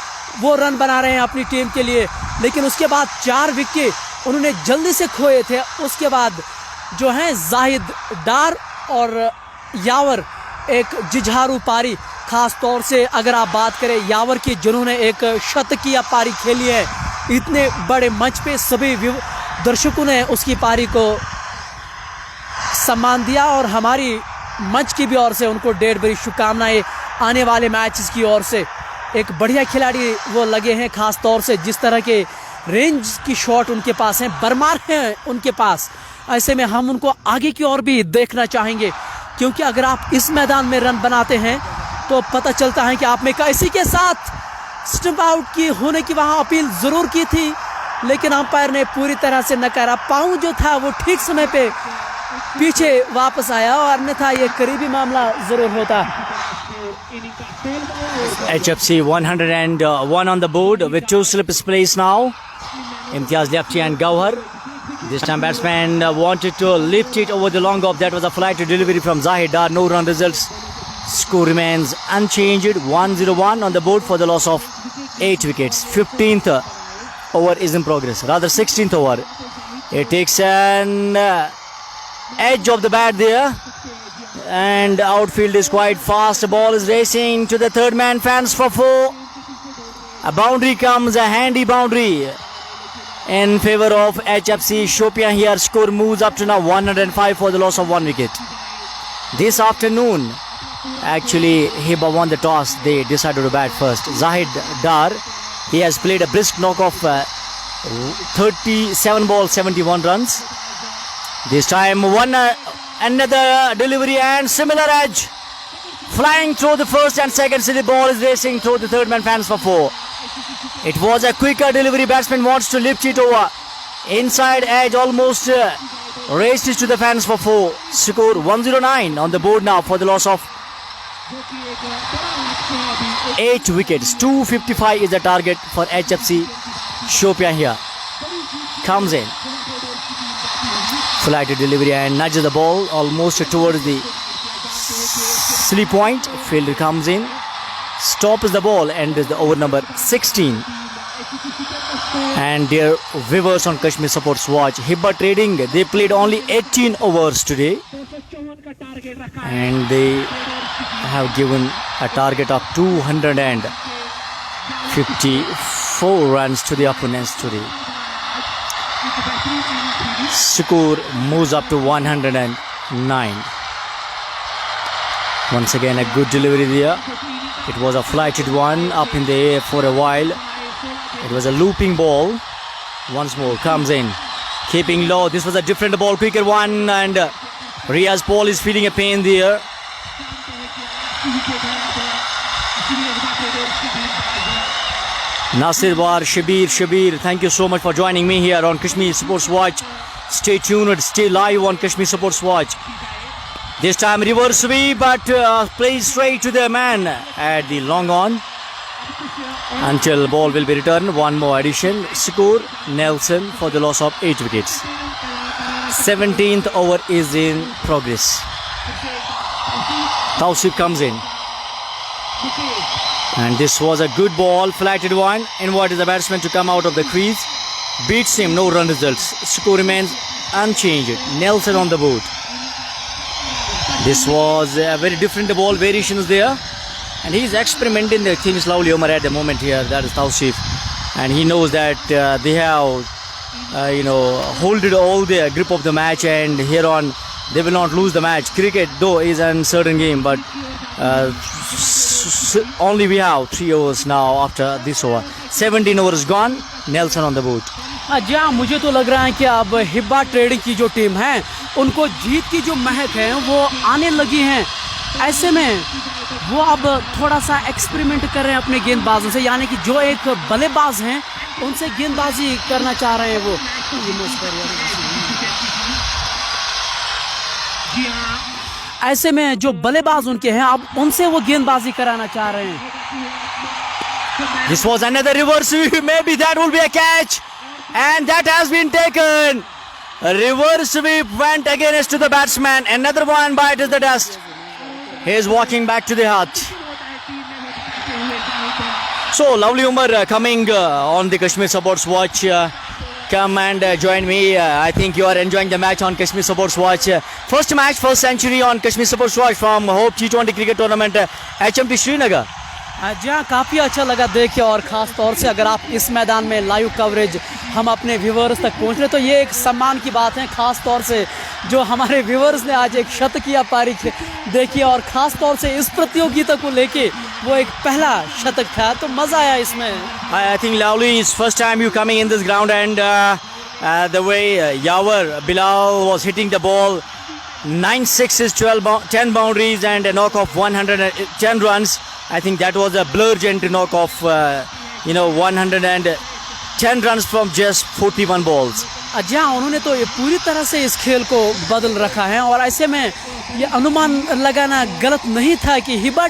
वो रन बना रहे हैं अपनी टीम के लिए। लेकिन उसके बाद 4 विकेट उन्होंने जल्दी से खोए थे। उसके बाद जो हैं जाहिद डार और यावर एक जुझारू पारी, खास तौर से अगर आप बात करें यावर की, जिन्होंने एक शतकीय पारी खेली है इतने बड़े मंच पे। सभी दर्शकों ने उसकी पारी को सम्मान दिया और हमारी मंच की भी ओर से उनको ढेर बड़ी शुभकामनाएं आने वाले मैचेस की ओर से। एक बढ़िया खिलाड़ी वो लगे हैं, खास तौर से जिस तरह के रेंज की शॉट उनके पास हैं, बरमार हैं उनके पास। ऐसे में हम उनको आगे की ओर भी देखना चाहेंगे, क्योंकि अगर आप इस मैदान में रन बनाते हैं तो पता चलता है कि आपने इसी के साथ स्टंप आउट की होने की वहाँ अपील ज़रूर की थी, लेकिन अंपायर ने पूरी तरह से नकारा। पाँव जो था वो ठीक समय पे पीछे वापस आया, और अन्यथा ये करीबी मामला ज़रूर होता। HFC 101 on the board with 2 slips placed now. Imtiaz lefty and Gauhar. This time batsman wanted to lift it over the long off. That was a flight to delivery from Zahid Dar. No run results. Score remains unchanged. 101 on the board for the loss of 8 wickets. 15th over is in progress. Rather 16th over. It takes an edge of the bat there. And outfield is quite fast. The ball is racing to the third man. Fans for 4. A boundary comes, a handy boundary in favor of HFC Shopian here. Score moves up to now 105 for the loss of 1 wicket. This afternoon, actually, Hiba won the toss. They decided to bat first. Zahid Dar, he has played a brisk knock of 37 balls, 71 runs. This time, another delivery and similar edge. Flying through the first and second, so the ball is racing through the third man. Fans for 4. It was a quicker delivery. Batsman wants to lift it over. Inside edge almost raced it to the fans for 4. Score 109 on the board now for the loss of 8 wickets. 255 is the target for HFC Shopian here. Comes in. Flighted delivery and nudges the ball almost towards the sleep point. Fielder comes in. Stops the ball and is the over number 16. And dear viewers on Kashmir Supports Watch, Hibba Trading, they played only 18 overs today, and they have given a target of 254 runs to the opponents today. Score moves up to 109. Once again a good delivery there. It was a flighted one up in the air for a while. It was a looping ball. Once more comes in, keeping low. This was a different ball, quicker one, and Riaz Paul is feeling a pain there. Nasir War, Shabir, thank you so much for joining me here on Kashmir Sports Watch. Stay tuned, stay live on Kashmir Sports Watch. This time reverse sweep, but plays straight to the man at the long on until ball will be returned. One more addition. Score Nelson for the loss of 8 wickets. 17th over is in progress. Tausif comes in. And this was a good ball, flighted one. Invited the batsman to come out of the crease. Beats him, no run results. Score remains unchanged. Nelson on the board. This was a very different ball, variations there. And he's experimenting the things slowly Omar at the moment here. That is Tausif. And he knows that they have, holded all the grip of the match, and here on they will not lose the match. Cricket though is an uncertain game, but only we have 3 overs now after this over. 17 overs gone. Nelson on the boot. जी हाँ, मुझे तो लग रहा है कि अब हिब्बा trading की जो टीम है उनको जीत की जो महक है वो आने लगी है। ऐसे में वो अब थोड़ा सा एक्सपेरिमेंट कर रहे हैं अपने गेंदबाजों से, यानी कि जो एक बल्लेबाज हैं उनसे गेंदबाजी करना चाह रहे हैं वो। ऐसे में जो बल्लेबाज उनके हैं अब उनसे वो गेंदबाजी कराना चाह रहे हैं। This was another reverse sweep. Maybe that will be a catch. And that has been taken. A reverse sweep went against to the batsman. Another one bites the dust. He is walking back to the hut. So, lovely Umar coming on the Kashmir Supports Watch. Come and join me. I think you are enjoying the match on Kashmir Supports Watch. First match, first century on Kashmir Supports Watch from Hope T20 Cricket Tournament, HMT Srinagar. जी हाँ, काफ़ी अच्छा लगा देख के, और ख़ास तौर से अगर आप इस मैदान में लाइव कवरेज हम अपने व्यूवर्स तक पहुँच रहे तो ये एक सम्मान की बात है। ख़ास तौर से जो हमारे व्यूवर्स ने आज एक शतकीय पारी देखी और ख़ास तौर से इस प्रतियोगिता को लेके वो एक पहला शतक था, तो मज़ा आया इसमें। I think Lovely is first time you coming in this ground, and the way Yawar Bilal was hitting the ball, 9 sixes, 10 boundaries and a knock of 110 runs. I think that was a blurred entry knock of 110 runs from just 41 balls. जी हाँ, उन्होंने तो ये पूरी तरह से इस खेल को बदल रखा है, और ऐसे में ये अनुमान लगाना गलत नहीं था कि हिब्बा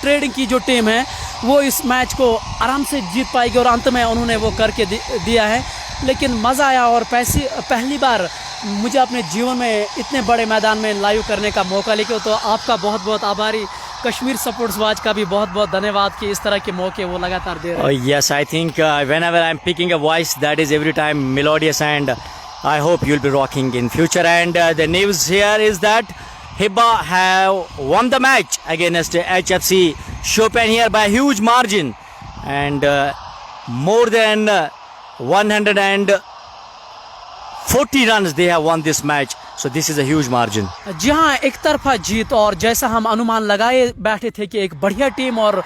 ट्रेडिंग की जो टीम है वो इस मैच को आराम से जीत पाएगी, और अंत में उन्होंने वो करके दिया है। लेकिन मज़ा आया, और पहली बार मुझे अपने जीवन में इतने बड़े मैदान में लाइव करने का मौका लेके, तो आपका बहुत बहुत आभारी। कश्मीर सपोर्ट्स वॉच का भी बहुत बहुत धन्यवाद कि इस तरह के मौके वो लगातार दे रहे हैं। Yes, I think whenever I'm picking a voice, that is every time melodious, and I hope you'll be rocking in future. And the news here is that Hibba have won the match against HFC Chopin here by a huge margin, and more than 140 runs they have won this match. So this is a huge margin. जी हाँ, एक तरफा जीत, और जैसा हम अनुमान लगाए बैठे थे कि एक बढ़िया टीम और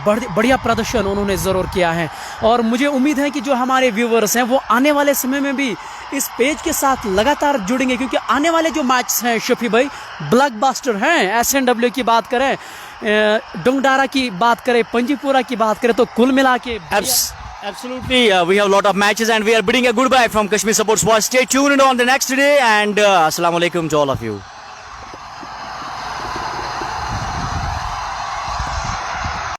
बढ़िया प्रदर्शन उन्होंने ज़रूर किया है। और मुझे उम्मीद है कि जो हमारे व्यूवर्स हैं वो आने वाले समय में भी इस पेज के साथ लगातार जुड़ेंगे, क्योंकि आने वाले जो मैच हैं शफी भाई ब्लॉकबस्टर हैं। SNW की बात करें, डोंगडारा की बात करें, पंजीपुरा की बात करें, तो कुल मिला के Absolutely, we have a lot of matches, and we are bidding a goodbye from Kashmir Supports Watch. Stay tuned on the next day, and Assalamu alaikum to all of you.